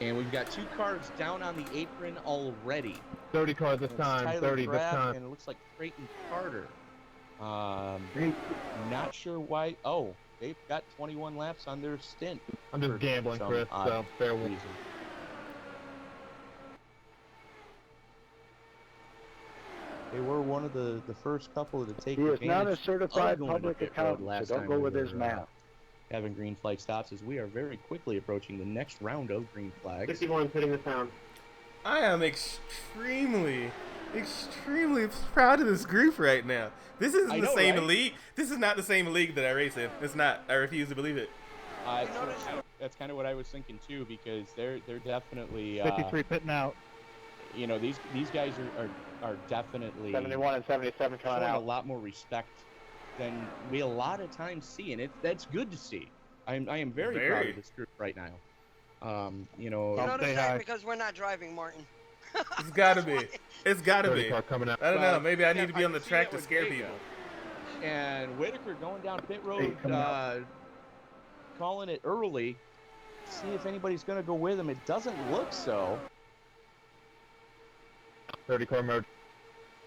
And we've got 2 cars down on the apron already. 30 cars this time. Tyler 30 Graff, this time. And it looks like Creighton Carter. Not sure why. Oh, they've got 21 laps on their stint. I'm just gambling, Chris. So fair reason. They were one of the first couple to take He is advantage not a certified of going public to pit road accountant, last so don't time go we with his were, math. Having green flag stops, as we are very quickly approaching the next round of green flags. 61 pitting the town. I am extremely proud of this group right now. This isn't the same league. This is not the same league that I race in. It's not. I refuse to believe it. That's kind of what I was thinking too, because they're definitely 53 pitting out. You know, these guys are definitely 71 and 77 coming showing out. a lot more respect than we a lot of times see, and that's good to see. I am very proud of this group right now. You know, notice that because we're not driving, Martin. It's gotta be. It's gotta be. Coming out. I don't know. Maybe I need to be on the track to scare people. And Whitaker going down pit road, calling it early. See if anybody's going to go with him. It doesn't look so. 30 car merge.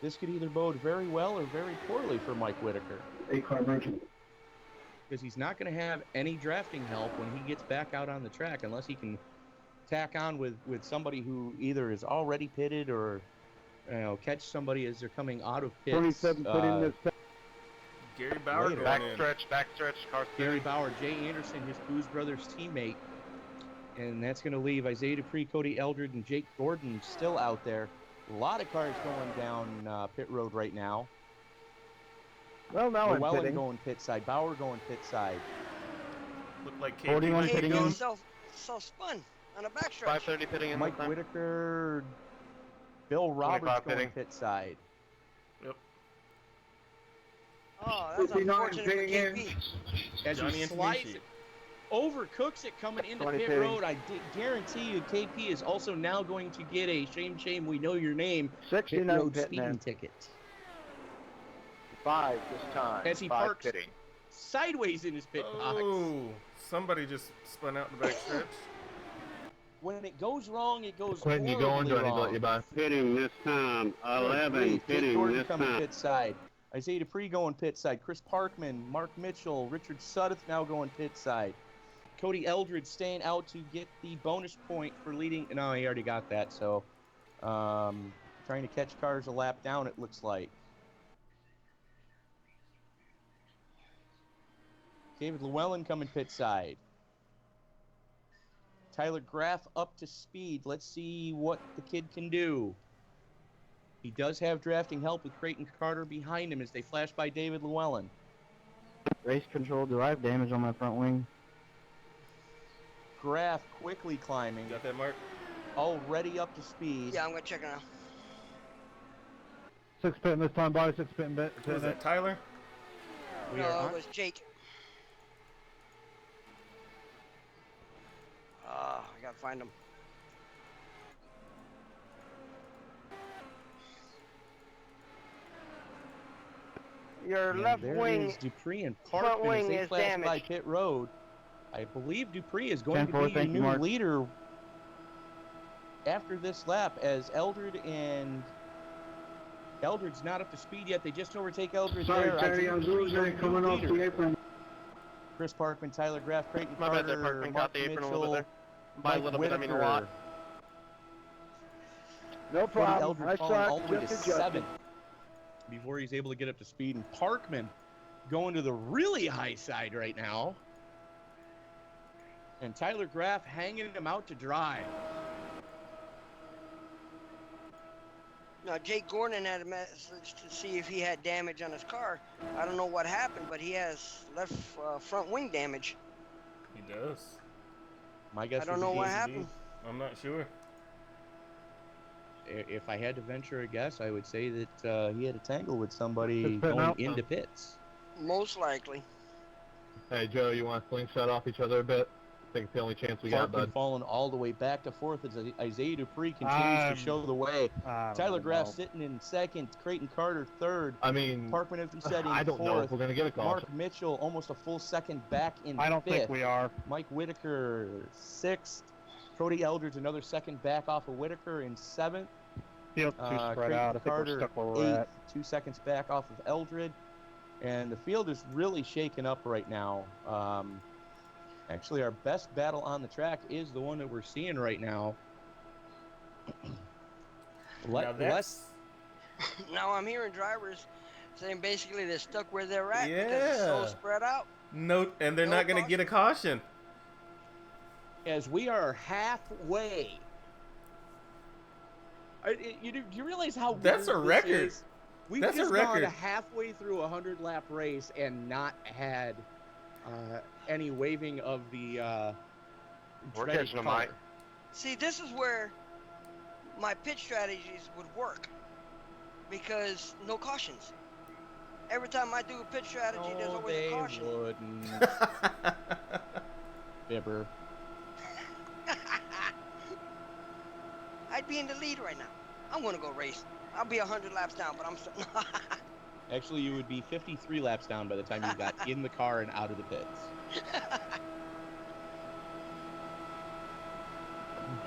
This could either bode very well or very poorly for Mike Whitaker. 8 car merge. Because he's not going to have any drafting help when he gets back out on the track unless he can tack on with somebody who either is already pitted or, you know, catch somebody as they're coming out of pits. 27 put in this. Gary Bauer going backstretch, car Gary Bauer, Jay Anderson, his Booz Brothers teammate. And that's going to leave Isaiah Dupree, Cody Eldred, and Jake Gordon still out there. A lot of cars going down pit road right now. Well, now I'm Llewellyn pitting. going pit side, Bauer going pit side. Look like 41 pitting in. Self-spun on a backstretch. 530 pitting in. Mike Whitaker, Bill Roberts going pit side. Yep. Oh, that's unfortunate for KP. As he slides it, overcooks it coming into pit road. I guarantee you KP is also now going to get a shame, we know your name, pit road speeding ticket. 5 this time. As he parks sideways in his pit box. Oh, somebody just spun out the back stretch. when it goes wrong, it goes Quentin, you going? horribly Do I need to let wrong. you by? Pitting this time. 11 Jake pitting Gordon this coming time. pit side. Isaiah Dupree going pit side. Chris Parkman, Mark Mitchell, Richard Sudduth now going pit side. Cody Eldred staying out to get the bonus point for leading. No, he already got that. So, trying to catch cars a lap down, it looks like. David Llewellyn coming pit side. Tyler Graff up to speed. Let's see what the kid can do. He does have drafting help with Creighton Carter behind him as they flash by David Llewellyn. Race control, do I have damage on my front wing? Graff quickly climbing. Got that, Mark? Already up to speed. Yeah, I'm gonna check it out. 6 pitting this time, boys. 6 pitting bit. Was that Tyler? We No, are on. it was Jake. I gotta find him. Your And left there wing, is Dupree and front Parkman as wing they is flash by damaged. pit road. I believe Dupree is going to 10-4, be your thank you, new Mark. leader after this lap, as Eldred and Eldred's not up to speed yet. They just overtake Eldred there. Terry, I'm losing coming off the apron. Chris Parkman, Tyler Graff, Creighton My bad there, Carter, Parkman. Mark Caught the apron a Mitchell, little bit there. By a Mike little bit, I mean a Whitaker. lot. No Cody problem. Eldred I falling saw all it. the way to Just adjusted. 7 before he's able to get up to speed. And Parkman going to the really high side right now. And Tyler Graff hanging him out to dry. Now, Jake Gordon had a message to see if he had damage on his car. I don't know what happened, but he has left front wing damage. He does. My guess I don't would know be what happened. I'm not sure. If I had to venture a guess, I would say that he had a tangle with somebody It's been going out. into pits. Most likely. Hey, Joe, you want to slingshot off each other a bit? I think it's the only chance we got, Parkman bud. falling all the way back to 4th as Isaiah Dupree continues to show the way. Tyler Graff sitting in 2nd, Creighton Carter 3rd. I mean, Parkman, as we said, in I don't 4th. know if we're going to get a call. Mark Mitchell almost a full second back in I don't 5th. think we are. Mike Whitaker 6th. Cody Eldridge another second back off of Whitaker in 7th. Field's too spread Creighton out. I think Carter we're stuck where we're 8th, at. 2 seconds back off of Eldred. And the field is really shaken up right now. Actually, our best battle on the track is the one that we're seeing right now. Now I'm hearing drivers saying basically they're stuck where they're at because it's Yeah. so spread out. No, and they're No not going to get a caution. As we are halfway. Do you realize how That's weird a this record. is? We've That's a just record. gone halfway through a 100-lap race and not had any waving of the We're dreaded catching them, color. Mike. See, this is where my pit strategies would work because no cautions. Every time I do a pit strategy, there's No, always they a caution. wouldn't. Bibber. I'd be in the lead right now. I'm gonna go race. I'll be 100 laps down, but I'm still. Actually, you would be 53 laps down by the time you got in the car and out of the pits.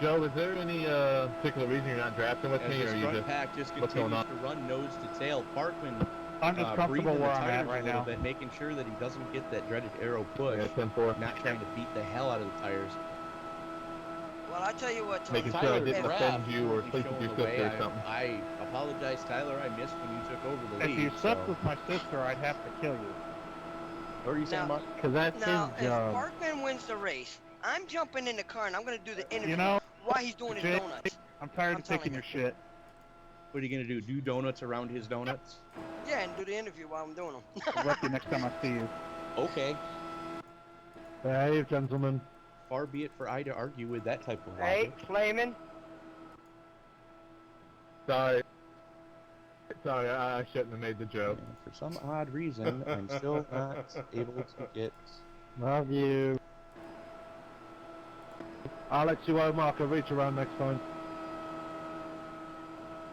Joe, is there any particular reason you're not drafting with As me, or this are you front just pack just what's going continues on? to run nose to tail. Parkman I'm just comfortable breathing where the I'm tires at right a little now. bit, making sure that he doesn't get that dreaded arrow push. Yeah, 10-4. Not trying to beat the hell out of the tires. Well, I tell you what, Tony. Making sure I didn't Graff offend you or will be sleep with showing your the way. sister or something. I apologize, Tyler. I missed when you took over the lead. If you slept so. with my sister, I'd have to kill you. What are you saying, Now- Mark? Because that's Now, his if job. Parkman wins the race, I'm jumping in the car and I'm gonna do the interview You know, while he's doing his Jake, donuts. I'm tired I'm of taking telling your shit. What are you going to do? Do donuts around his donuts? Yeah, and do the interview while I'm doing them. I'll wreck you next time I see you. Okay. Hey, gentlemen. Far be it for I to argue with that type of Hey, logic. Flamin'. Sorry. Sorry, I shouldn't have made the joke. And for some odd reason, I'm still not able to get... Love you. I'll let you out, Mark. I'll reach around next time.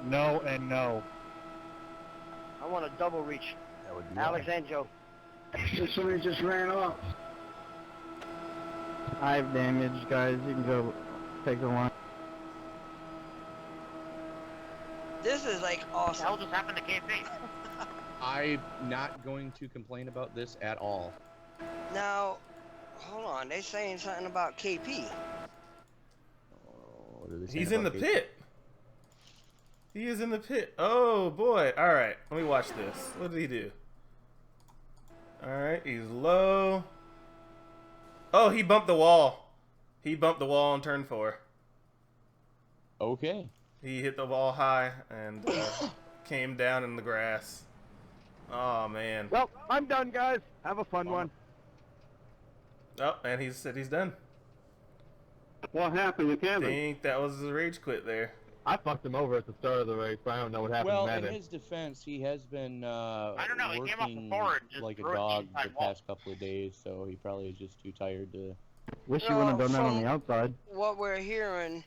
No and no. I want a double reach. That would be Alex and Joe. Somebody just ran off. I have damage, guys. You can go. take the line. This is like What the hell awesome. just happened to KP? I'm not going to complain about this at all. Now, hold on. They saying something about KP. Oh, what are they saying He's in the about KP? pit. He is in the pit. Oh boy. All right, let me watch this. What did he do? All right, he's low. Oh, he bumped the wall. He bumped the wall on turn 4. Okay. He hit the wall high and came down in the grass. Oh man. Well, I'm done, guys. Have a fun one. Oh, and he said he's done. What happened to I Kevin? think that was his rage quit there. I fucked him over at the start of the race, but I don't know what happened Well, in in that. his defense, he has been I don't know, he came off the working forward and just like a threw it dog inside the wall. past couple of days, so he probably is just too tired to... Wish you wouldn't have done that on from the outside. What we're hearing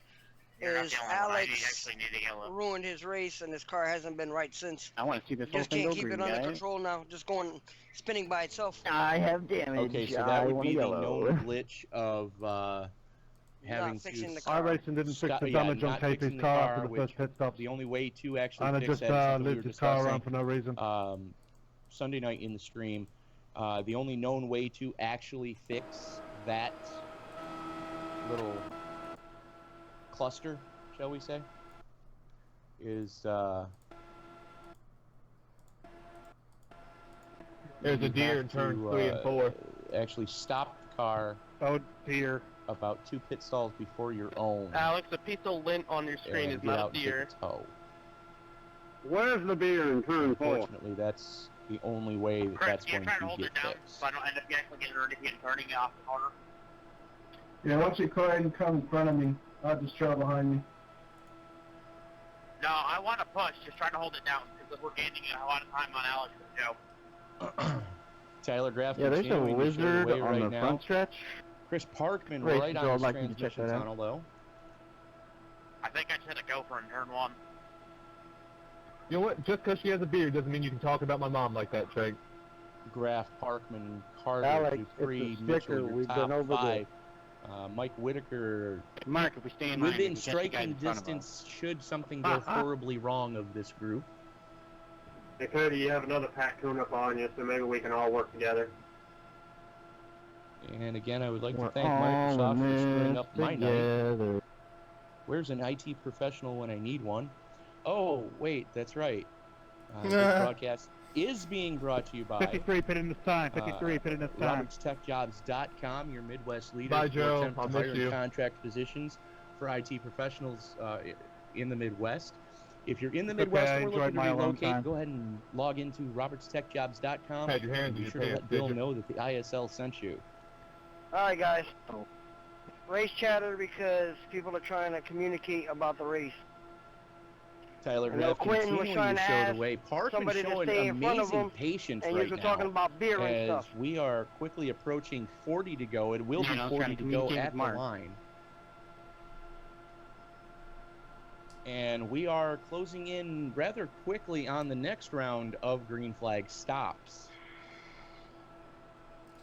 You're not is the only one. I Alex actually need a yellow. ruined his race and his car hasn't been right since. I want to see this whole Just thing can't go keep green, it under guys. control now. Just going spinning by itself. I have damage. Okay, so I that would want be a the yellow. known glitch of having Not fixing to... the car. Our racing didn't fix the yeah, damage on not fixing KP's the car after the which first pit stop. the only way to actually And I fix just that is something we lit were his car around discussing for no reason. Sunday night in the stream. The only known way to actually fix that little cluster, shall we say, is There's a you deer have in turns to, 3 and 4. actually stop the car Oh dear. about 2 pit stalls before your own. Alex, the piece of lint on your screen and is get not out a and deer. take a tow. Where's the beer in turn 4? Unfortunately, that's the only way that Chris, that's can you going try to to hold get it down fixed. so I don't end up actually getting ready to get turning it off the corner? Yeah, once you go ahead and come in front of me, I'll just trail behind you. No, I want to push. Just try to hold it down because we're gaining a lot of time on Alex and Joe. Tyler Graff Yeah, there's a continuing to show the wizard way on right the now. front stretch. Chris Parkman Race right control, on I'd his like you to check transmission that out. tunnel, though. I think I said a gopher in turn 1. You know what? Just because she has a beard doesn't mean you can talk about my mom like that, Trey. Graff, Parkman, Carter, Alex, Dupree, it's a Mitchell, sticker. your We've top been over 5. Mike Whitaker, Mark, if we stay in line, we within can catch the guy striking in front of us. distance should something go horribly wrong of this group. Hey, Cody, you have another pack coming up on you, so maybe we can all work together. And again, I would like to We're thank all Microsoft for in screwing this up my night. together. Where's an IT professional when I need one? Oh, wait, that's right. This broadcast is being brought to you by 53 pitting this time. 53 pitting this time. RobertsTechJobs.com, your Midwest leader Bye, for Joe. attempt to I'll miss hire you. contract positions for IT professionals in the Midwest. If you're in the It's okay, Midwest I and we're enjoyed looking to my alone relocate, time. go ahead and log into RobertsTechJobs.com. Had your hands in Be your sure to pants, let Bill did you? know that the ISL sent you. All right, guys. Race chatter because people are trying to communicate about the race. Tyler I know Graff Quentin was continuing trying to to show ask the way. Parkman somebody to showing stay in front of amazing him, patience and you right were now. talking about beer and As stuff. we are quickly approaching 40 to go. It will Yeah, be I was 40 trying to to go communicate at with the Mark. line. And we are closing in rather quickly on the next round of green flag stops.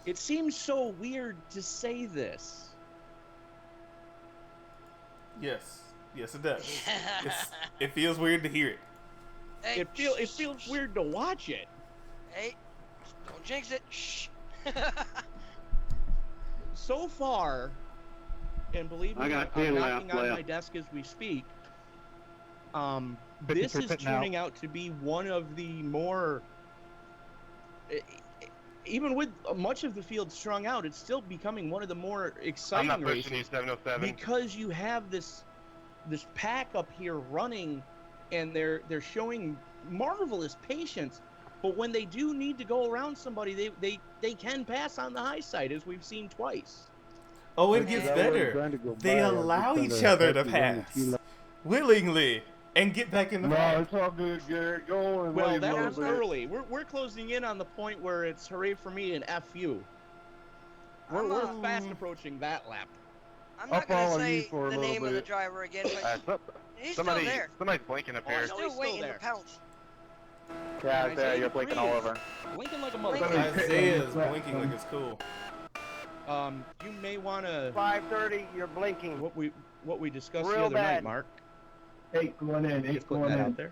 It seems so weird to say this. Yes. Yes, it does. It feels weird to hear it. Hey, It feels weird to watch it. Hey, don't jinx it. Shh. So far, and believe me, I got I'm 10 knocking left. on my desk as we speak. 53 This is pitting out. turning out to be one of the more, even with much of the field strung out, it's still becoming one of the more exciting I'm not pushing races you, 707. because you have this pack up here running, and they're showing marvelous patience. But when they do need to go around somebody, they can pass on the high side, as we've seen twice. Oh, it Okay. gets That better. They allow each other to pass willingly and get back in the No, fight. it's all good, Garrett. Go and Well, wave a that little was bit. early. We're closing in on the point where it's hooray for me and F you. We're fast approaching that lap. I'm I'll not gonna follow you say for a the little name of the bit. driver again, but he's somebody's still blinking up there. here. He's still still waiting there. to pounce. Yeah, Isaiah you're blinking all over. Blinking like a Blinking. motherfucker. Isaiah is blinking like it's cool. You may want to. 5:30, you're blinking. what we discussed Real the other bad. night, Mark. 8 going in, 8 Just putting going that in. out there.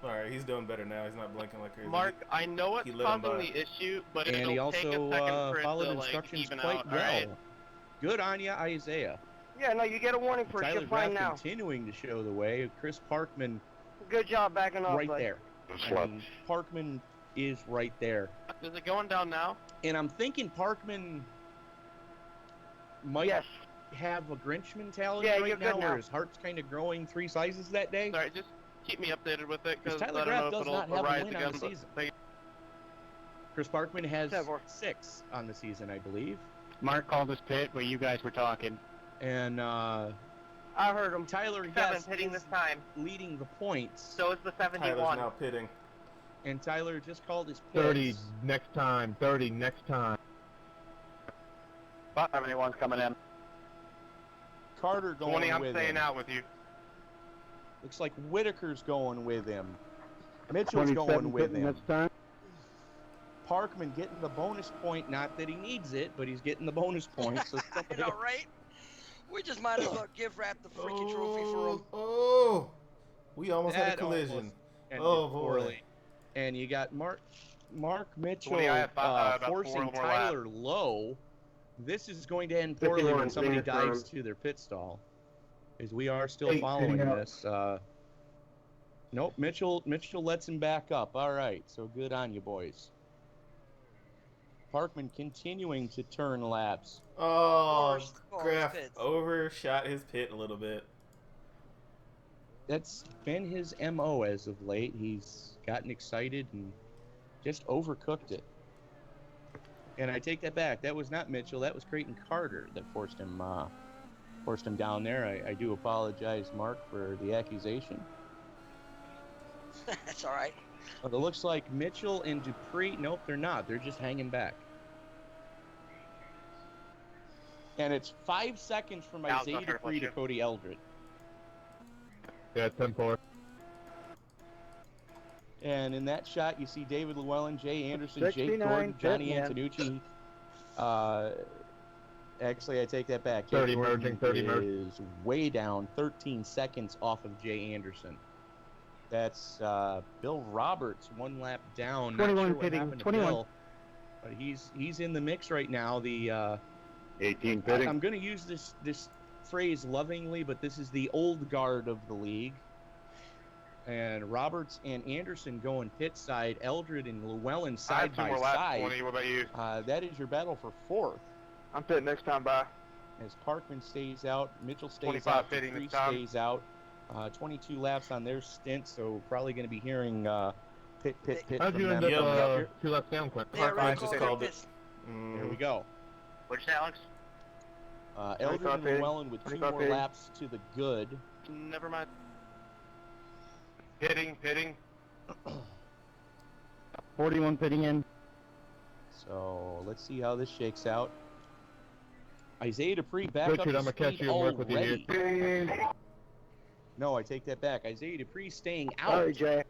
All right, he's doing better now. He's not blinking like crazy. Mark, I know what's he let him causing by. the issue, but And he it'll take a also second for it followed to, like, instructions even quite out, well. alright? Good on you, Isaiah. Yeah, no, you get a warning first. Tyler You're fine Graff now. continuing to show the way. Chris Parkman Good job backing off, right bud. there. I mean, Parkman is right there. Is it going down now? And I'm thinking Parkman might Yes. have a Grinch mentality Yeah, you're right good now, where now. his heart's kind of growing 3 sizes that day. Sorry, just keep me updated with it, because I Tyler don't know Graff if does it'll not have a arise win again. on the but season. thank- Chris Parkman has 7. 6 on the season, I believe. Mark called his pit where you guys were talking. And I heard him. Tyler, 7 yes, hitting is this time. leading the points. So is the Tyler's 71. now pitting. And Tyler just called his pits. 30 next time. 30 next time. 71's coming in. Carter going 20, I'm with staying him. out with you. Looks like Whitaker's going with him. Mitchell's 27 going with pitting him. next time. Parkman getting the bonus point. Not that he needs it, but he's getting the bonus point. So I know, right? We just might as well give Rap the freaking trophy for him. Oh, we almost had a That collision. almost ended Oh boy. poorly. And you got Mark Mitchell 20, I have about 4 forcing more Tyler low. This is going to end poorly 51 when somebody clear dives firm. to their pit stall, as we are still 8 following hitting out. this. Nope, Mitchell lets him back up. All right, so good on you, boys. Parkman continuing to turn laps. Oh, Forced Graff pits. overshot his pit a little bit. That's been his MO as of late. He's gotten excited and just overcooked it. And I take that back. That was not Mitchell. That was Creighton Carter that forced him down there. I do apologize, Mark, for the accusation. That's all right. But it looks like Mitchell and Dupree, nope, they're not. They're just hanging back. And it's 5 seconds from Al's Isaiah not here to Dupree to push you. Cody Eldred. Yeah, 10-4. And in that shot, you see David Llewellyn, Jay Anderson, Jake 69, Gordon, Johnny Pitman. Antonucci. Actually, I take that back. Jake 30 Gordon merging, 30 merging. is way down, 13 seconds off of Jay Anderson. That's Bill Roberts, 1 lap down. Not 21 sure what pitting, happened to 21. Bill, but he's in the mix right now. The 18 pitting. I'm going to use this phrase lovingly, but this is the old guard of the league. And Roberts and Anderson going pit side, Eldred and Llewellyn I side have 2 by more laps, side. 20. What about you? That is your battle for 4th. I'm pitting next time, bye. As Parkman stays out, Mitchell stays 25 out, pitting Dupree this time. stays out. 22 laps on their stint, so probably going to be hearing pit How'd from you them. end Yep. up 2 laps down, Clint? They already I just called called their it. pits. There we go. What'd you say, Alex? Eldred 25 and pitting, Llewellyn with 2 25 more pitting. laps to the good. Never mind. Pitting. 41 pitting in. So let's see how this shakes out. Isaiah Dupree back Richard, up to I'm gonna catch speed you and work with you already. here. No, I take that back. Isaiah Dupree staying out. Sorry, Jay.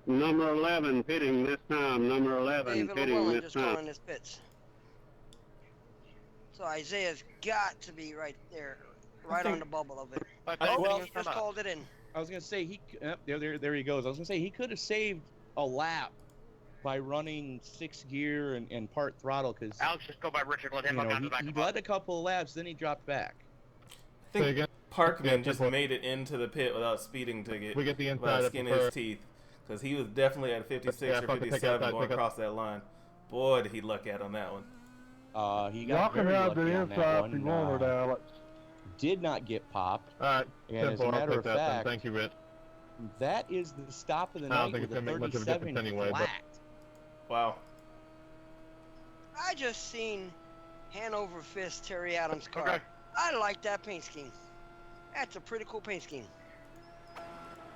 Number 11 pitting this time. Number 11 David pitting Llewellyn this just time. calling his pits. So Isaiah's got to be right there, right on the bubble of it. Well, He just called it in. I was going to say, there he goes. I was going to say he could have saved a lap by running 6th gear and part throttle because Alex, just go by Richard. Let him look on the back he of led a couple of laps, then he dropped back. I think Parkman just made it into the pit without speeding to get We get the inside without of the skinning his first. teeth because he was definitely at 56 Yeah, or fucking take 57 outside, going take out- across that line. Boy, did he luck out on that one. He Y'all got can very have the lucky on that inside one. if you want it, Alex. Did not get popped. All right, And as a 10-4, I'll matter take of that then. fact, Thank you, Rich. that is the stop of the I don't night think with it's a gonna make much of a 37 difference anyway, but- flat. Wow. I just seen Hanover Fist Terry Adams' car. Okay. I like that paint scheme. That's a pretty cool paint scheme.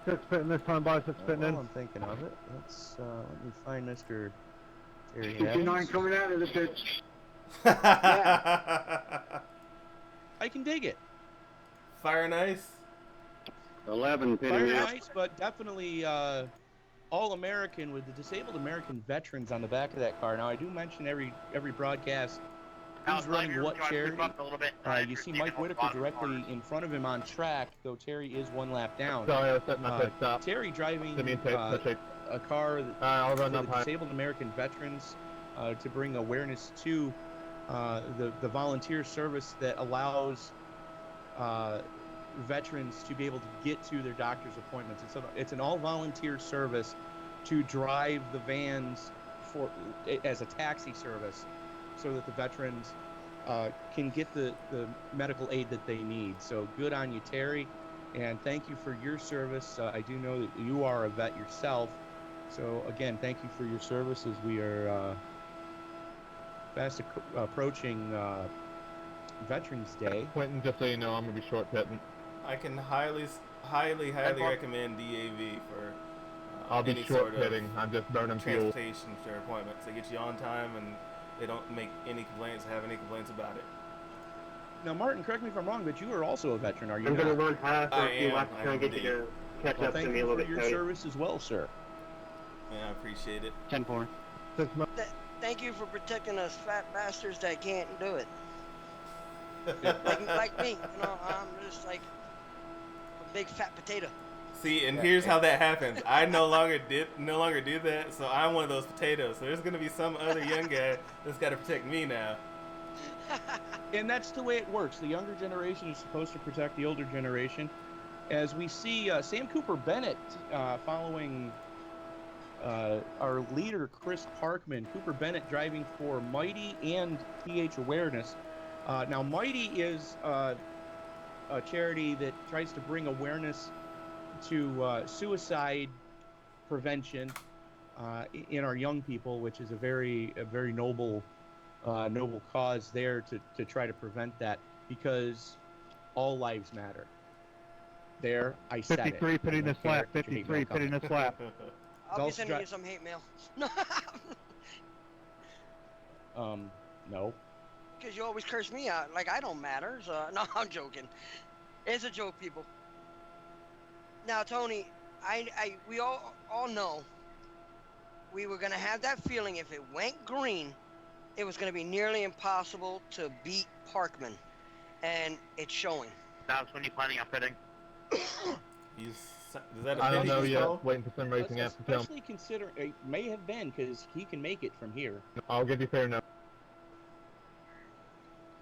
6 pitting this time, boys. 6 pitting in. I'm thinking of it. Let's let me find Mr. Terry 59 Adams. coming out of the pitch. I can dig it. Fire and Ice. 11 pitting Fire out. nice, but definitely All-American with the disabled American veterans on the back of that car. Now, I do mention every broadcast who's running what charity. A little bit. You see Mike Whitaker directly in front of him on track, though Terry is one lap down. Sorry, I was setting my pit stop. Terry driving a car for I'll run the up high. disabled American veterans to bring awareness to the volunteer service that allows veterans to be able to get to their doctor's appointments. It's an all-volunteer service to drive the vans as a taxi service so that the veterans can get the medical aid that they need. So good on you, Terry, and thank you for your service. I do know that you are a vet yourself. So again, thank you for your service as we are fast approaching Veterans Day. Quentin, just so you know, I'm going to be short pitting. I can highly recommend DAV for I'll be any short sort pitting. of I'm just burning fuel. transportation for appointments. They get you on time and they don't make any complaints, have any complaints about it. Now, Martin, correct me if I'm wrong, but you are also a veteran, are you I'm not? going to run past for a few laps to try and get you to catch up to me a little bit. Thank you for your service as well, sir. Yeah, I appreciate it. 10-4. Thank you for protecting us fat bastards that can't do it. like me, you know, I'm just like a big fat potato. See, and here's how that happens. I no longer do that, so I'm one of those potatoes. So there's gonna be some other young guy that's got to protect me now. And that's the way it works. The younger generation is supposed to protect the older generation. As we see Sam Cooper Bennett following our leader, Chris Parkman. Cooper Bennett driving for Mighty and PH Awareness. Now, Mighty is a charity that tries to bring awareness to suicide prevention in our young people, which is a very noble cause there to try to prevent that, because all lives matter. There, I said 53 it. pitting this lap. 53 pitting this lap. I'll be sending you some hate mail. No. Because you always curse me out. Like, I don't matter. So, no, I'm joking. It's a joke, people. Now, Tony, we all know we were going to have that feeling if it went green, it was going to be nearly impossible to beat Parkman. And it's showing. That's when you're planning on pitting. I don't know yet. Waiting for some racing apps to tell me. Especially considering it may have been, because he can make it from here. I'll give you fair enough.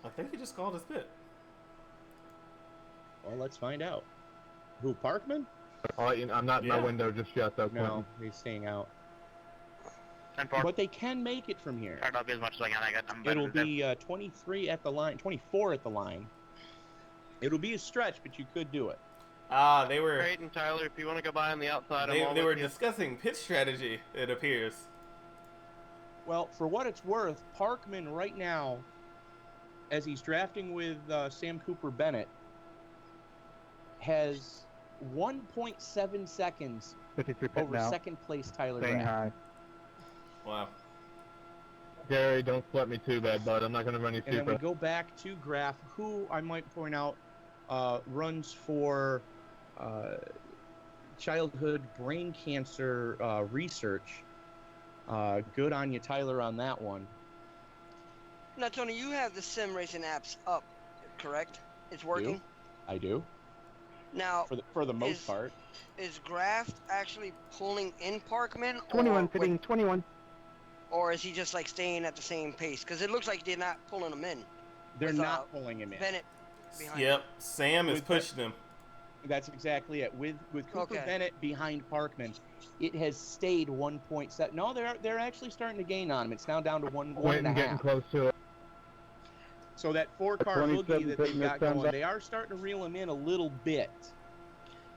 I think he just called his pit. Well, let's find out. Who, Parkman? I'm not in my window just yet, though. No, he's staying out. But they can make it from here. Try to be as much as I can. It'll be 23 at the line, 24 at the line. It'll be a stretch, but you could do it. They were. Great, and Tyler, if you want to go by on the outside, They were discussing pitch strategy, it appears. Well, for what it's worth, Parkman right now, as he's drafting with Sam Cooper Bennett, has 1.7 seconds over now. second place Tyler Staying Rapp. high. Wow. Gary, don't sweat me too bad, bud. I'm not going to run you And then we super. go back to Graf, who I might point out runs for childhood brain cancer research. Good on you, Tyler, on that one. Now, Tony, you have the sim racing apps up, correct? It's working? I do. Now, for the most part. Is Graft actually pulling in Parkman? 21 pitting, 21. Or is he just like staying at the same pace? Because it looks like they're not pulling him in. They're not pulling him in. Bennett behind Yep, him. Sam is pushing him. That's exactly it. With Cooper Okay. Bennett behind Parkman, it has stayed 1.7. No, they're actually starting to gain on him. It's now down to one and a Getting half. close to it. So that 4-car 27 boogie that they've pitting got this time going, back. they are starting to reel him in a little bit.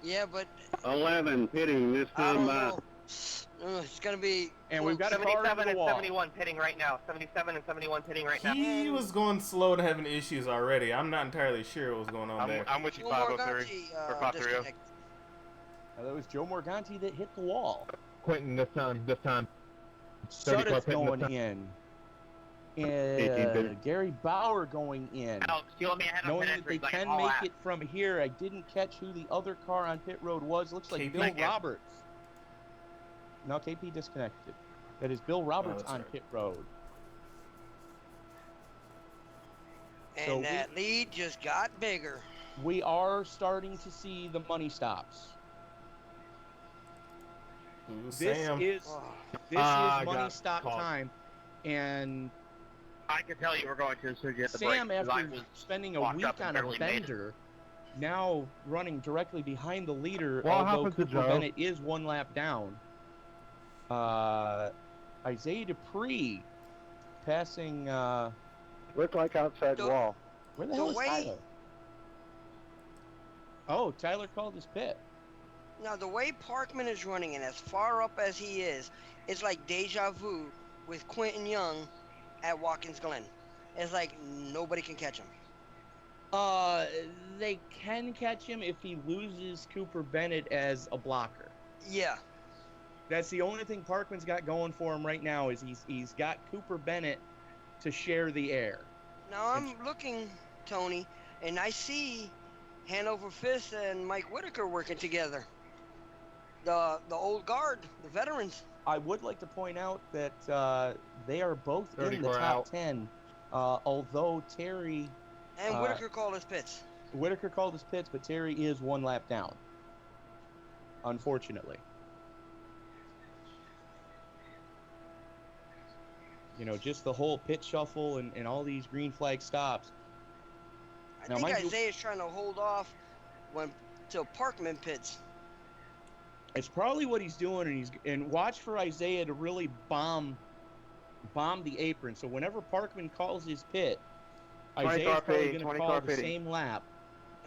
Yeah, but 11 pitting this I time don't by. know. It's going to be... And we've got a car to 77 the and wall. 71 pitting right now. 77 and 71 pitting right now. He was going slow and having issues already. I'm not entirely sure what was going on there. I'm with you, Joe 503 Morganti, or 530. disconnect. Now, that was Joe Morganti that hit the wall. Quentin, this time. 30 car Suddett's pitting this going time. in. 18. Gary Bauer going in. Alex, you let me ahead of Knowing pit that they entries, like can all make that. it from here, I didn't catch who the other car on pit road was. Looks like KP. Bill Roberts. No, KP disconnected. That is Bill Roberts that's on right. pit road. And So that lead just got bigger. We are starting to see the money stops. Ooh, This Sam. is money stop time, and I can tell you were going to, so you have to Sam, break, 'cause I after was spending a walked week up and on a barely made it. bender, now running directly behind the leader, What although happened to Cooper Joe? Bennett is 1 lap down. Isaiah Dupree passing. Looked like outside wall. Where the hell is Tyler? Oh, Tyler called his pit. Now, the way Parkman is running and as far up as he is, it's like deja vu with Quentin Young at Watkins Glen. It's like nobody can catch him. They can catch him if he loses Cooper Bennett as a blocker. Yeah. That's the only thing Parkman's got going for him right now is he's got Cooper Bennett to share the air. Now, I'm looking, Tony, and I see Hanover 5th and Mike Whitaker working together. The old guard, the veterans. I would like to point out that they are both in the 34 top out. 10, although Terry... And Whitaker called his pits. Whitaker called his pits, but Terry is 1 lap down, unfortunately. You know, just the whole pit shuffle and all these green flag stops. I Now, think mind you, Isaiah's trying to hold off till Parkman pits. it's probably what he's doing, and watch for Isaiah to really bomb the apron. So whenever Parkman calls his pit, Isaiah's probably going to call the same lap.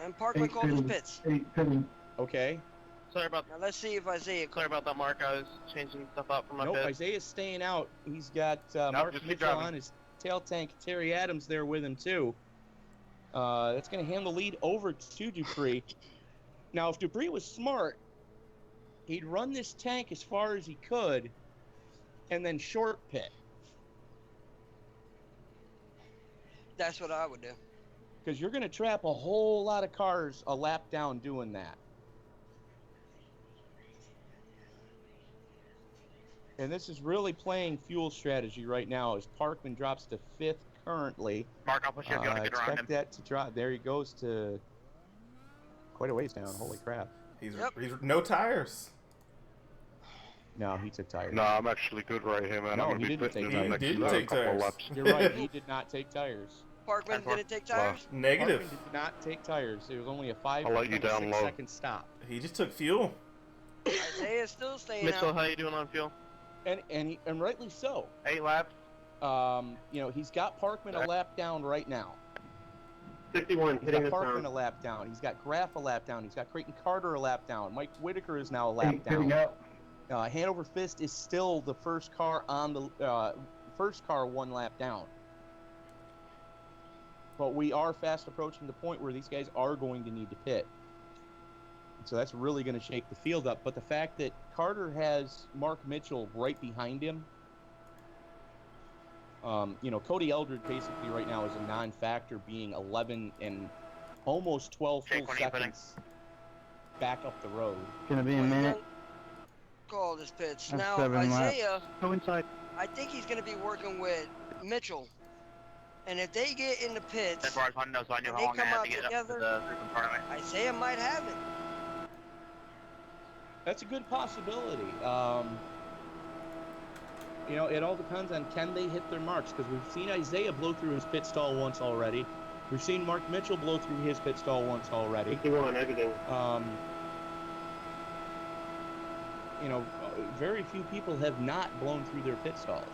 And Parkman called his pits. Okay. Sorry about. Now let's see if Isaiah. Sorry about that, Mark. I was changing stuff up for my Nope, pit. Isaiah's staying out. He's got Mark just keep Mitchell driving. on his tail tank. Terry Adams there with him too. That's going to hand the lead over to Dupree. Now, if Dupree was smart, he'd run this tank as far as he could and then short pit. That's what I would do. Because you're going to trap a whole lot of cars a lap down doing that. And this is really playing fuel strategy right now as Parkman drops to 5th currently. Mark, I'll push you if you want to get around him. Expect that to drop. There he goes to quite a ways down. Holy crap. He's no tires. No, he took tires. No, I'm actually good right here, man. No, I'm gonna he be didn't fitting take in the tires. next He didn't take couple tires. laps. You're right. He did not take tires. Parkman didn't take tires? Negative. Parkman did not take tires. It was only a 5 I'll let you down low. second stop. He just took fuel. Isaiah's still staying Mitchell, out. how you doing on fuel? And rightly so. 8 laps. You know, he's got Parkman a lap down right now. 61, He's hitting got the Parkman turn. a lap down. He's got Graff a lap down. He's got Creighton Carter a lap down. Mike Whitaker is now a lap down. Hanover Fist is still the first car on the first car 1 lap down. But we are fast approaching the point where these guys are going to need to pit. So that's really going to shake the field up. But the fact that Carter has Mark Mitchell right behind him, you know, Cody Eldred basically right now is a non-factor, being 11 and almost 12 full seconds back up the road. Gonna be a minute. Called his pits. That's Now 7 laps. Isaiah, Go inside. I think he's going to be working with Mitchell. And if they get in the pits, That's where I was wanting to know, so I knew and how they long I come had out to get up to together, the group in front of me. Isaiah might have it. That's a good possibility. You know, it all depends on can they hit their marks, because we've seen Isaiah blow through his pit stall once already. We've seen Mark Mitchell blow through his pit stall once already. 51, everything. You know, very few people have not blown through their pit stalls.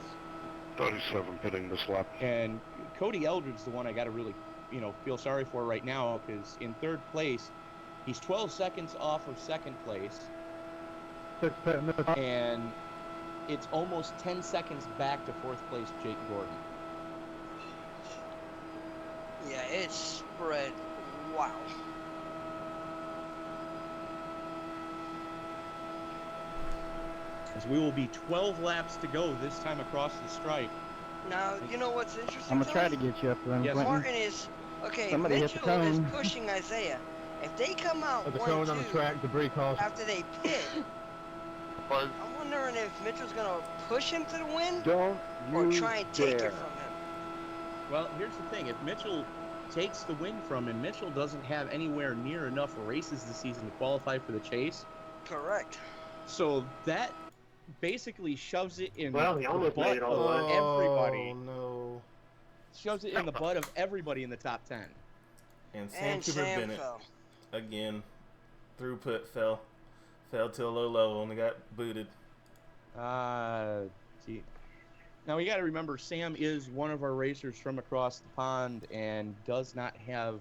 37 pitting this lap. And Cody Eldred's the one I got to really, you know, feel sorry for right now, because in 3rd place, he's 12 seconds off of 2nd place. And it's almost 10 seconds back to 4th place Jake Gordon. Yeah, it's spread. Wow. As we will be 12 laps to go this time across the stripe. Now, you know what's interesting? I'm gonna try to Tony? get you up there. Yes. Quentin. Martin is okay. Somebody hit the Mitchell is cone. pushing Isaiah. If they come out The 1-2 cone on the track, debris caused. after they pit, Was I'm wondering if Mitchell's gonna push him to the win Don't or you try and take dare. it from him. Well, here's the thing. If Mitchell takes the win from him. Mitchell doesn't have anywhere near enough races this season to qualify for the chase. Correct. So that basically shoves it in Well, he the almost butt made it all the of way. everybody. Oh, no. Shoves it in the butt of everybody in the top 10. And Sam And Cooper Sam Bennett, fell. again, throughput fell to a low, only got booted. Gee. Now we got to remember, Sam is one of our racers from across the pond and does not have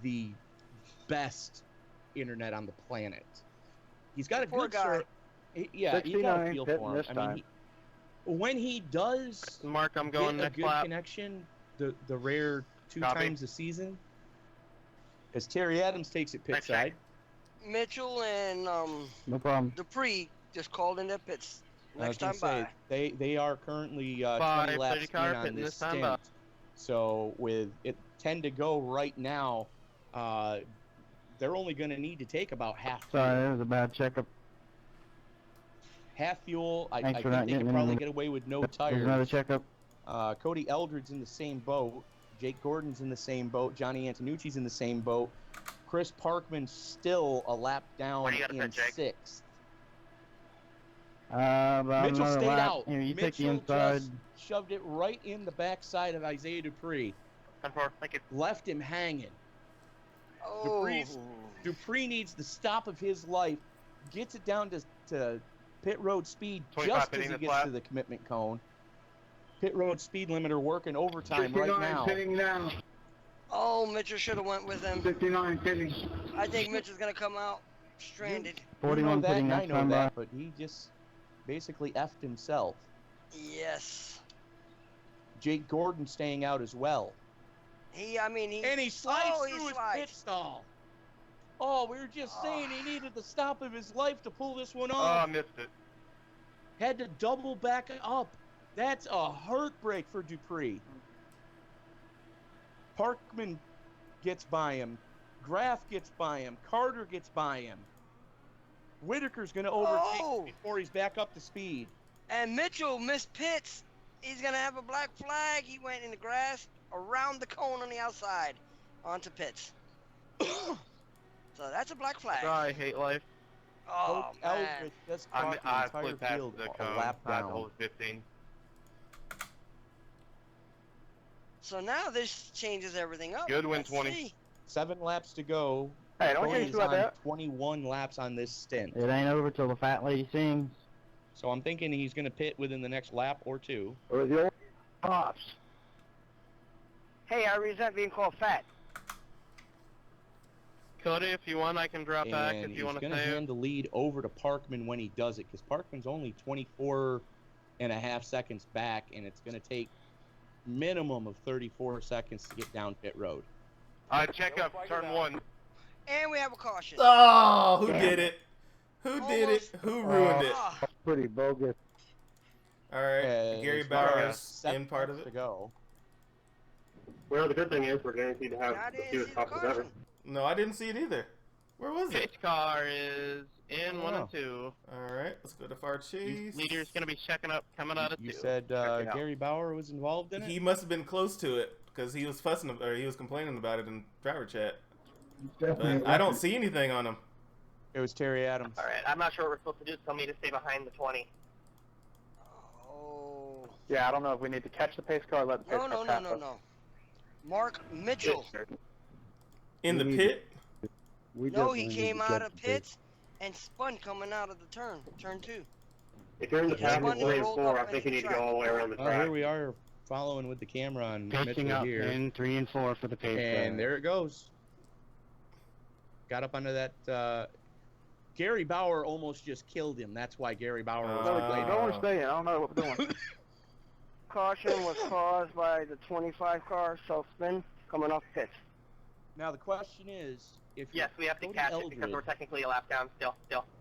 the best internet on the planet. He's got a Poor good guy. yeah, he's got a 69 feel hitting for him. this I mean, time. when he does Mark, I'm get going a next good lap. connection, the rare 2 Copy. times a season, as Terry Adams takes it pit Next side. Mitchell and No problem. Dupree just called in their pits. I was Next time gonna by. say, they are currently 20 Five, laps 30 in car on pitting this this time stint. by. So with it 10 to go right now, they're only going to need to take about half fuel. Sorry, that was a bad checkup. Half fuel. I Thanks for think not they could getting probably any- get away with no There's another tires. checkup. Cody Eldred's in the same boat. Jake Gordon's in the same boat. Johnny Antonucci's in the same boat. Chris Parkman's still a lap down What do you gotta in say, Jake? 6th. About Mitchell another stayed lap. out. Here, you Mitchell take the inside. just shoved it right in the backside of Isaiah Dupree. 10-4, thank you. Left him hanging. Oh. Dupree needs the stop of his life. Gets it down to pit road speed 25 just as pitting he this gets lap. to the commitment cone. Pit road speed limiter working overtime right 59 now. pitting now. Oh, Mitchell should have went with him. 59 pitting. I think Mitchell's gonna come out stranded. You know 41 that, pitting and I next know time by. that, but he just basically effed himself. Yes. Jake Gordon staying out as well. And he slides oh, through he his slides. pit stall. Oh, we were just saying he needed the stop of his life to pull this one off. I missed it. Had to double back up. That's a heartbreak for Dupree. Parkman gets by him. Graff gets by him. Carter gets by him. Whitaker's going to overtake him before he's back up to speed. And Mitchell missed pits. He's gonna have a black flag. He went in the grass around the cone on the outside onto pits. So that's a black flag. I hate life. Oh, Coach man. Eldridge just I caught the entire flew past field the a cone. lap I had to down. hold 15. So now this changes everything up. Good win, Let's 20. see. 7 laps to go. Hey, don't Tony's change about on that. 21 laps on this stint. It ain't over till the fat lady sings. So I'm thinking he's going to pit within the next lap or 2. Or the old pops. Hey, I resent being called fat. Cody, if you want, I can drop back And if he's you want to going to save. hand the lead over to Parkman when he does it, because Parkman's only 24.5 seconds back, and it's going to take minimum of 34 seconds to get down pit road. Check up, turn 1. And we have a caution. Oh, who did it? Who did it? Who ruined it? Ah, Pretty bogus. All right, Gary As far Bauer as is 7 in part of laps it. to go. Well, the good thing is we're guaranteed to have I the didn't fewest see the cops ever. caution. No, I didn't see it either. Where was it? Pitch car is in 1 and 2. All right, let's go to far chase. Leader's going to be checking up, coming out of 2. You said Check it out. Gary Bauer was involved in it? He must have been close to it because he was fussing or he was complaining about it in driver chat. But I don't see anything on him. It was Terry Adams. All right, I'm not sure what we're supposed to do. Tell me to stay behind the 20. Oh. Yeah, I don't know if we need to catch the pace car or let the pace No, car no, no, pass no, us. no. Mark Mitchell. In the pit? No, he came out of pits and spun coming out of the turn 2. If you're in the He pack spun of and 3 and rolled 4, up I think into you need the to go all the way around the Oh, track. here we are following with the camera on Pacing Mitchell up here. in 3 and 4 for the pace car. And there it goes. Got up under that. Gary Bauer almost just killed him. That's why Gary Bauer was complaining. Go and stay. I don't know what we're doing. Caution was caused by the 25 car self-spin coming off pits. Now the question is, if Yes, we have to Cody catch it Eldred, because we're technically a lap down still.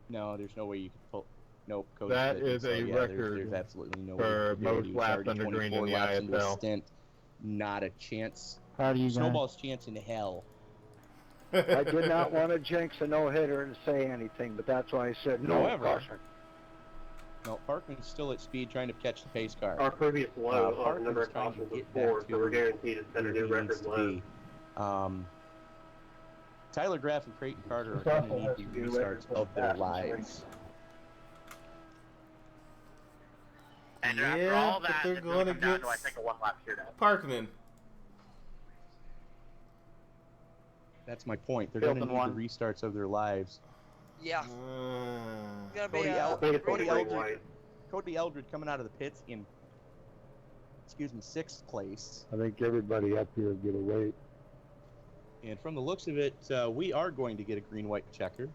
no, there's no way you can pull. Nope, Coach That said- is so, a yeah, record There's absolutely no for way. you can do it. most He was laps already under green in 24 the laps into his ISL. stint. Not a chance. How do you guys? Snowball's chance in hell. I did not want to jinx a no-hitter and say anything, but that's why I said no However, caution. No, Parkman's still at speed trying to catch the pace car. Our previous low of the number Parkman's of trying to cautions was get back 4, so we're to guaranteed to set a where new he needs record to low. be. Tyler Graff and Creighton Carter are This going also to need has the to be a restarts record for of their fastest race. lives. And after Yeah, all but that, they're it's going going to come down to, I against think, a one-lap shootout. Parkman. That's my point. They're going to Field need and the restarts of their lives. Yeah. Gonna be Cody Eldred coming out of the pits in, 6th place. I think everybody up here will get a wait. And from the looks of it, we are going to get a green-white checker.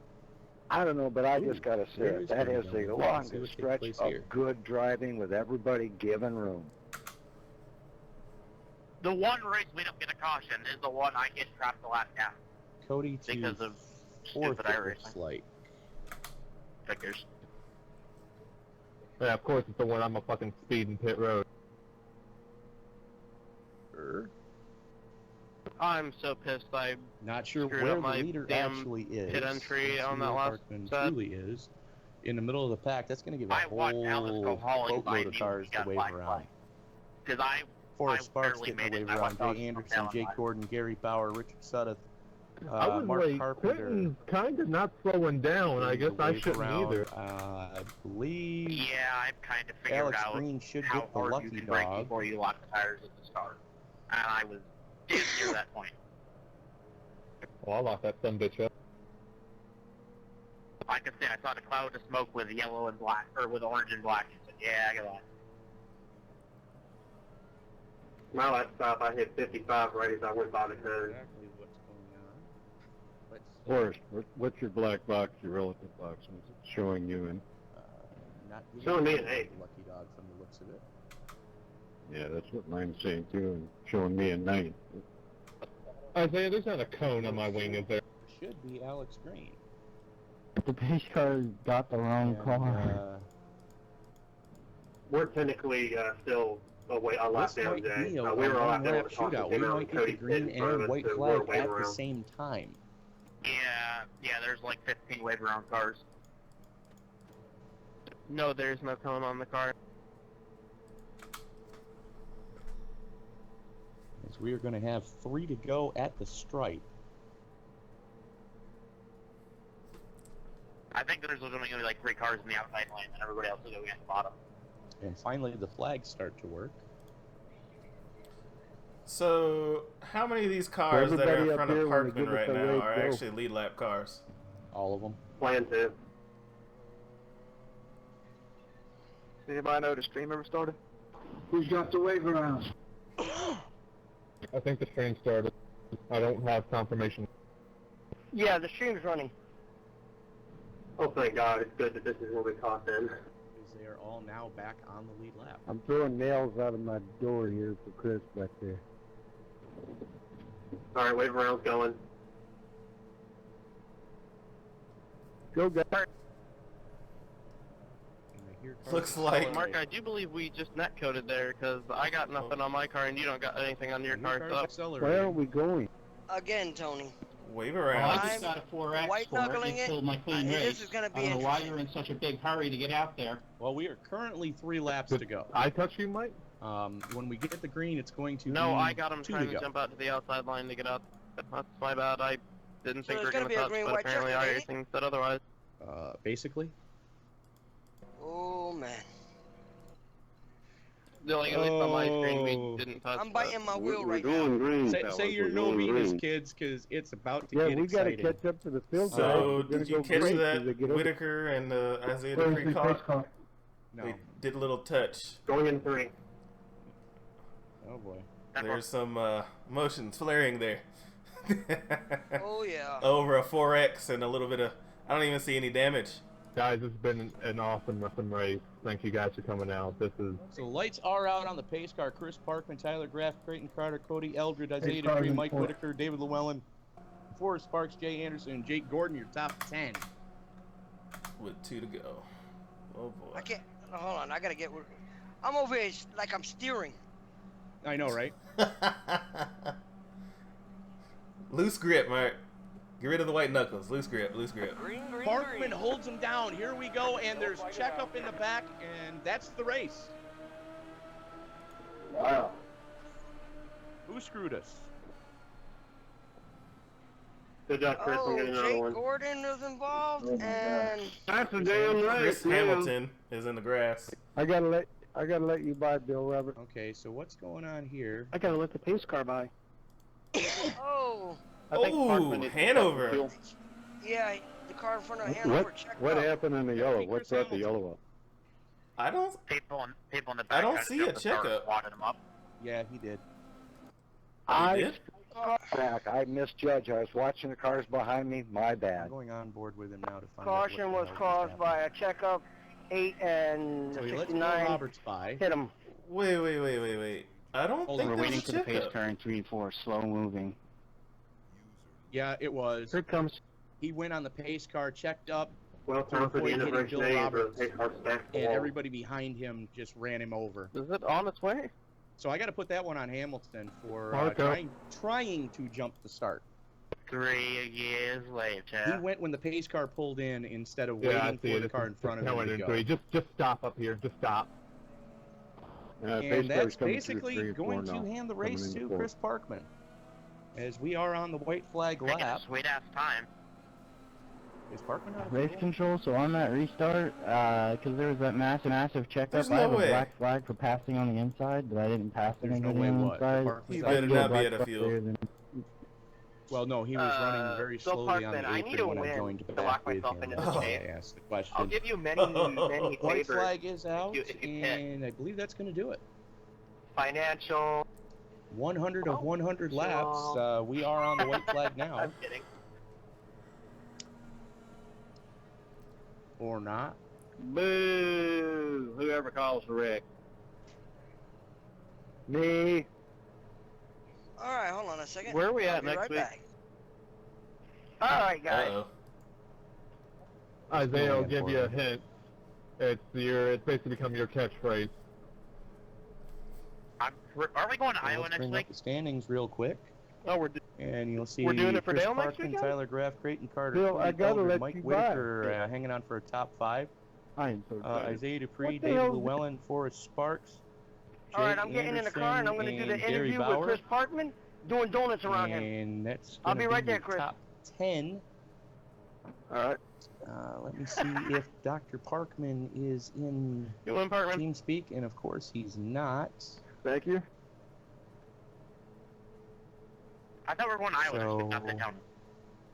I don't know, but I just got to say where it. is That Green is the going? longest Let's see what stretch takes of place here. good driving with everybody given room. The one race we don't get a caution is the one I get trapped the last gap. Cody to because of 4th, stupid it Irish. looks like. Figures. Yeah, of course it's the one I'm a fucking speeding pit road. I'm so pissed I Not sure screwed where up the my leader damn actually is. pit entry Let's on see that where last Parkman set. truly is. In the middle of the pack, that's going to give a I watched Alice go whole hauling by boatload of me cars when he to got wave black around. flag. Because Forrest I Sparks barely getting made a it, wave and I around. watched Jay Alice Anderson, go Jake down Gordon, Gary Bauer, Richard Suddeth, I wouldn't Mark wait. Carpenter. Quentin's kind of not slowing down. I guess I wave shouldn't around. either. I believe Yeah, I've kind of figured Alex out Green should how get the hard lucky you can brake dog. before you lock the tires at the start. And I was damn near that point. Well, I locked that sumbitch up. Like I said, I saw the cloud of smoke with yellow and black, or with orange and black. I said, yeah, I got that. My last stop, I hit 55 right as I went by the turn. Exactly what's going on. Let's see. Forrest, what's your black box, your relative box? What's it showing you in? Not Showing me really an 8. lucky dog from the looks of it. Yeah, that's what mine's saying too, and showing me a 9. Isaiah, there's not a cone on my wing, is there? Should be Alex Green. The pace car got the wrong car. We're technically still a lap This down, might Jay. be a We were a lap down one-lap with the caution shootout. We came out might and get the Cody green stayed in front of and us, white so we're flag waiting at the around. same time. Yeah, there's like 15 wave around cars. No, there's no cone on the car. As we are going to have 3 to go at the stripe. I think there's only going to be like 3 cars in the outside lane, and everybody else is going at the bottom. And finally, the flags start to work. So, how many of these cars that are in everybody up front here, of when they Parkman give us right a now wave, are go. actually lead lap cars? All of them. Plan to. Anybody know the stream ever started? Who's got the wave around? I think the train started. I don't have confirmation. Yeah, the stream's running. Oh, thank God. It's good that this is when we caught in. As they are all now back on the lead lap. I'm throwing nails out of my door here for Chris back there. All right, wave around's going. Go, guys. Looks like Mark, I do believe we just net coded there because I got nothing on my car and you don't got anything on your car. So Where are we going? Again, Tony. wave Well, around. I just got a 4X white for it knuckling it. until my clean This race. is gonna be I don't know why interesting. you're in such a big hurry to get out there. Well, we are currently 3 laps to go. I touch you, Mike? When we get the green, it's going to no, be I got him 2 trying to to go. jump out to the outside line to get out. That's my bad. I didn't So think we there's were gonna going be to a touch, green but white apparently checker, our lady? racing said otherwise. Basically. Oh man. Like, at least on my screen, we didn't touch. I'm biting my wheel We're right going now. green, Say fellas. you're We're no going Venus, green. kids, because it's about to Yeah, get we got to exciting. catch up to the field. So, guys. We're did gonna you go catch great as that they get up. Whitaker and Isaiah Where's Dupree the car? pace car? No. They did a little touch. Going in 3. Oh boy. There's some motions flaring there. Oh yeah. Over a 4X and a little bit of... I don't even see any damage. Guys, it's been an awesome race. Thank you guys for coming out. This is So lights are out on the pace car. Chris Parkman, Tyler Graff, Creighton Carter, Cody Eldred, Isaiah car's Dupree, in Mike 4th. Whitaker, David Llewellyn, Forrest Sparks, Jay Anderson, and Jake Gordon, your top 10. With 2 to go. Oh boy. I can't. Hold on. I gotta get. I'm over here like I'm steering. I know, right? Loose grip, Mark. Get rid of the white knuckles. Loose grip. Loose grip. Parkman holds him down. Here we go, and there's checkup in the back, and that's the race. Wow. Who screwed us? Good job, Chris. I'm getting another Jake one. Gordon was involved, and That's a damn Chris race, man. Hamilton is in the grass. I gotta let you by, Bill Robert. Okay, so what's going on here? I gotta let the pace car by. oh, I think Parkman Oh, needs to Hanover. fuel. yeah, the car in front of Hanover checked What up. happened in the yellow? What brought the yellow up? I don't. People in the back. I don't had to see jump a the start and checkup. wadded him up. Yeah, he did. I did? back. I misjudged. I was watching the cars behind me. My I'm bad. going on board with him now to find Caution out was caused by a checkup 8 and So he lets 69. Roberts by. Hit him. Wait. I don't Hold think on. We're there's waiting a for the pace checkup. car in 3 and 4, slow moving. Yeah, it was. Here it comes. He went on the pace car, checked up, Well, time for the Before end of hitting race Bill day. Roberts. Our stack and everybody behind him just ran him over. Is it on its way? So I got to put that one on Hamilton for Marco. trying to jump the start. 3 years He later. went when the pace car pulled in instead of Yeah, I waiting see for it. the car in front of him going to into go. it. Just stop up here. Just stop. And that's basically going to hand the race to Chris Parkman, as we are on the white flag Taking a lap. sweet ass time. Is Parkman out of Race fuel? control, so on that restart, because there was that massive checkup, There's I have no a way. black flag for passing on the inside, but I didn't pass There's no anything way on the what? inside. Parkman's He out better of I not feel be black at a flag fuel. there, then- Well, no, he was running very Bill slowly on Parkman, the I apron need to when I win joined to back lock with myself him. into the That's why tape. I asked the question. I'll give you many White favors. flag is out, if you pick. and I believe that's going to do it. Financial. 100 of 100 laps. We are on the white flag now. I'm kidding. Or not. Boo! Whoever calls the wreck. Me. All right, hold on a second. Where are we I'll at be next right week? back. All right, guys. Uh-oh. Isaiah will Yeah, give you a hint. It's basically become your catchphrase. Are we going to So Iowa let's next bring week? up the standings real quick, Oh, and you'll see We're doing it for Chris Dale next Parkman, weekend? Tyler Graff, Creighton Carter, Bill, Cody I gotta Felder, let Mike you Whitaker by. hanging on for a top 5. I am so tired. Isaiah Dupree, What the David hell? Llewellyn, Forrest Sparks. All right, Jake I'm getting in the Anderson, car and I'm going to do the and Gary interview with Bauer. Chris Parkman, doing donuts around him. And that's I'll gonna be right there, your Chris. top 10. All right. Let me see if Dr. Parkman is in You win, Parkman. TeamSpeak, and of course he's not. Thank you. I thought we were going to Iowa next week, not So- Daytona.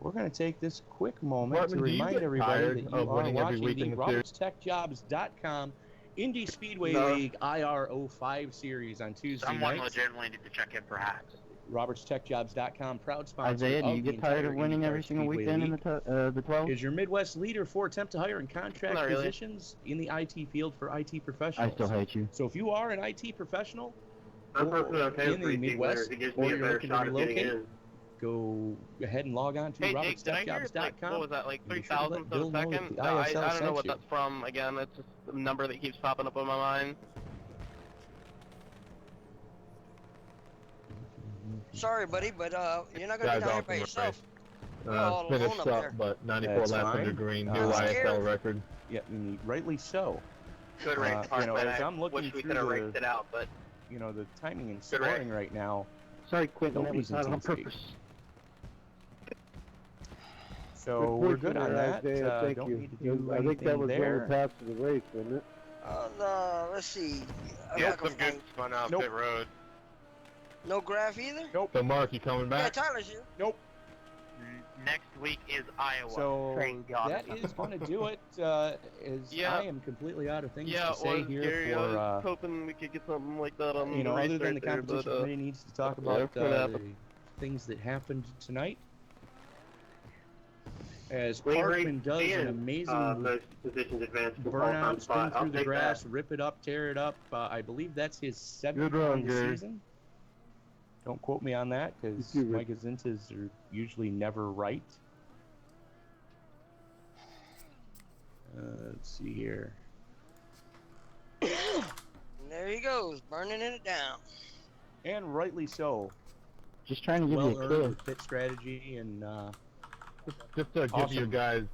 We're going to take this quick moment Martin, to do you remind get everybody tired that you of are winning every watching week the in the series? RobertsTechJobs.com Indy Speedway No. League IR05 series on Tuesday Someone nights. legitimately need to check in for hacks. RobertsTechJobs.com, proud sponsor Isaiah, do of you the get tired of entire winning IndyCar every single Speedway weekend in League. the 12? Is your Midwest leader for attempt to hire and contract Not really. positions in the IT field for IT I professionals. still hate you. So if you are an IT professional I'm perfectly okay in with the three team Midwest, winners. It gives or me a you're better looking to shot at getting relocate, in. go ahead and log on to Hey, Jake, did I hear it's like, RobertsTechJobs.com. what was that, like and be sure to 3,000 let for Bill the know that second? the I ISL don't know sent what you. that's from. Again, it's just a number that keeps popping up in my mind. Sorry, buddy, but you're not going to Guys be down here off by the yourself. We're all Finished alone up there. up, but 94 That's laps fine. under green, new I'm scared. ISL record. Yeah, and rightly so. Good race, You know, Parkman. as I I'm looking wish we through could have the- raced it out, but You know, the timing and Good race. scoring right now, Sorry, Quentin, that nobody's was in not on TeamSpeak. purpose. So we're good on that. Isaiah, thank Don't you. need to do I think that anything was there. one pass of the race, wasn't it? No, let's see. I'm Yeah, not gonna some good find- fun out Nope. pit road. No graph either? So, Mark, you coming Yeah, back? Tyler's here. Nope. next week is Iowa. So Thank God. that is going to do it. As Yeah. I am completely out of things Yeah, to it say was here Gary. I for was hoping we could get something like that on you know, the race other than right the there, competition but, committee needs to talk yeah, about it's gonna the happen. things that happened tonight. As Wing Parkman race does an and, amazing most positions advanced to burnout, qualifying spin spot. I'll through the take grass, that. rip it up, tear it up. I believe that's his 7th Good run, on the Gary. season. Don't quote me on that, because You too, my Rick. gazintas are usually never right. Let's see here. And there he goes, burning it down. And rightly so. Just trying to give you Well a earned clue. with pit strategy and Just to give Awesome. you guys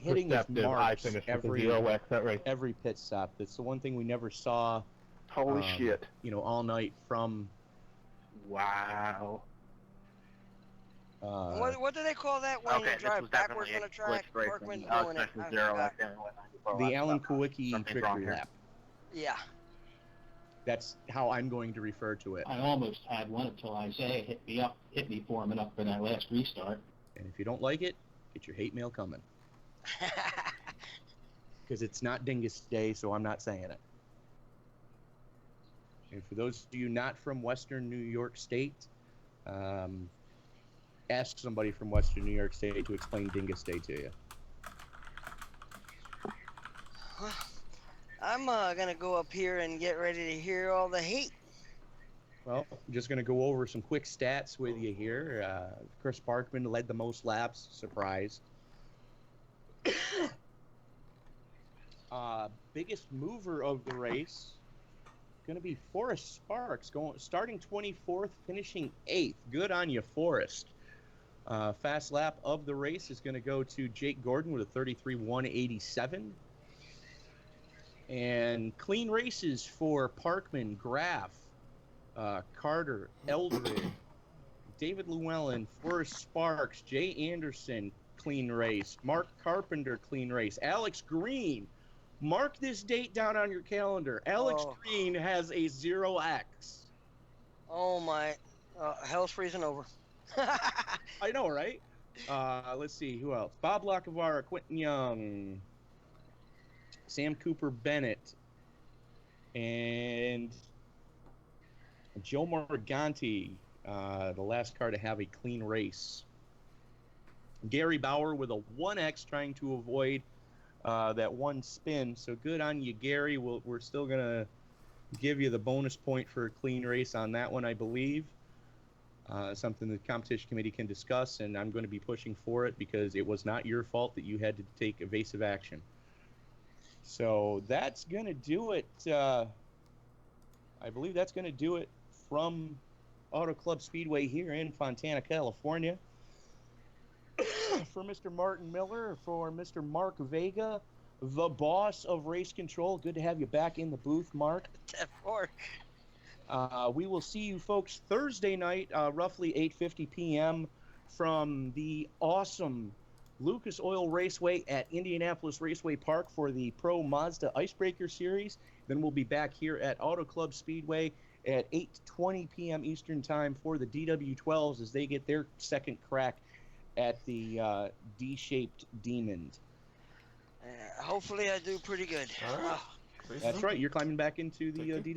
Hitting his perspective, I marks finished with every- the 0x that race. Every pit stop. That's the one thing we never saw. Holy shit. You know, all night from. Wow. What do they call that when Okay, you this drive was backwards definitely on a track? glitch Parkman's racing. I was doing it. expecting I zero forgot. left down with 94 The laps. Alan Somehow. Kowicki Something's wrong trickery here. lap. Yeah. That's how I'm going to refer to it. I almost had one until Isaiah hit me for him up in that last restart. And if you don't like it, get your hate mail coming. Because it's not Dingus Day, so I'm not saying it. And for those of you not from Western New York State, ask somebody from Western New York State to explain Dingus Day to you. I'm gonna go up here and get ready to hear all the hate. Well, I'm just going to go over some quick stats with you here. Chris Parkman led the most laps. Surprise. Biggest mover of the race going to be Forrest Sparks, starting 24th, finishing 8th. Good on you, Forrest. Fast lap of the race is going to go to Jake Gordon with a 33.187. And clean races for Parkman, Graff, Carter, Eldred, David Llewellyn, Forrest Sparks, Jay Anderson, clean race, Mark Carpenter, clean race, Alex Green. Mark this date down on your calendar. Alex Green has a 0x. Oh my, hell's freezing over. I know, right? Let's see, who else? Bob Lacavara, Quentin Young, Sam Cooper Bennett, and Joe Morganti, the last car to have a clean race. Gary Bauer with a 1X trying to avoid that one spin. So good on you, Gary. We're still going to give you the bonus point for a clean race on that one, I believe. Something the competition committee can discuss, and I'm going to be pushing for it because it was not your fault that you had to take evasive action. So that's going to do it. I believe that's going to do it from AutoClub Speedway here in Fontana, California. For Mr. Martin Miller, for Mr. Mark Vega, the boss of race control. Good to have you back in the booth, Mark. We will see you folks Thursday night, roughly 8:50 p.m. from the awesome Lucas Oil Raceway at Indianapolis Raceway Park for the Pro Mazda Icebreaker Series. Then we'll be back here at Auto Club Speedway at 8:20 p.m. Eastern Time for the DW12s as they get their second crack at the D-shaped Demon. Hopefully I do pretty good. That's right. You're climbing back into the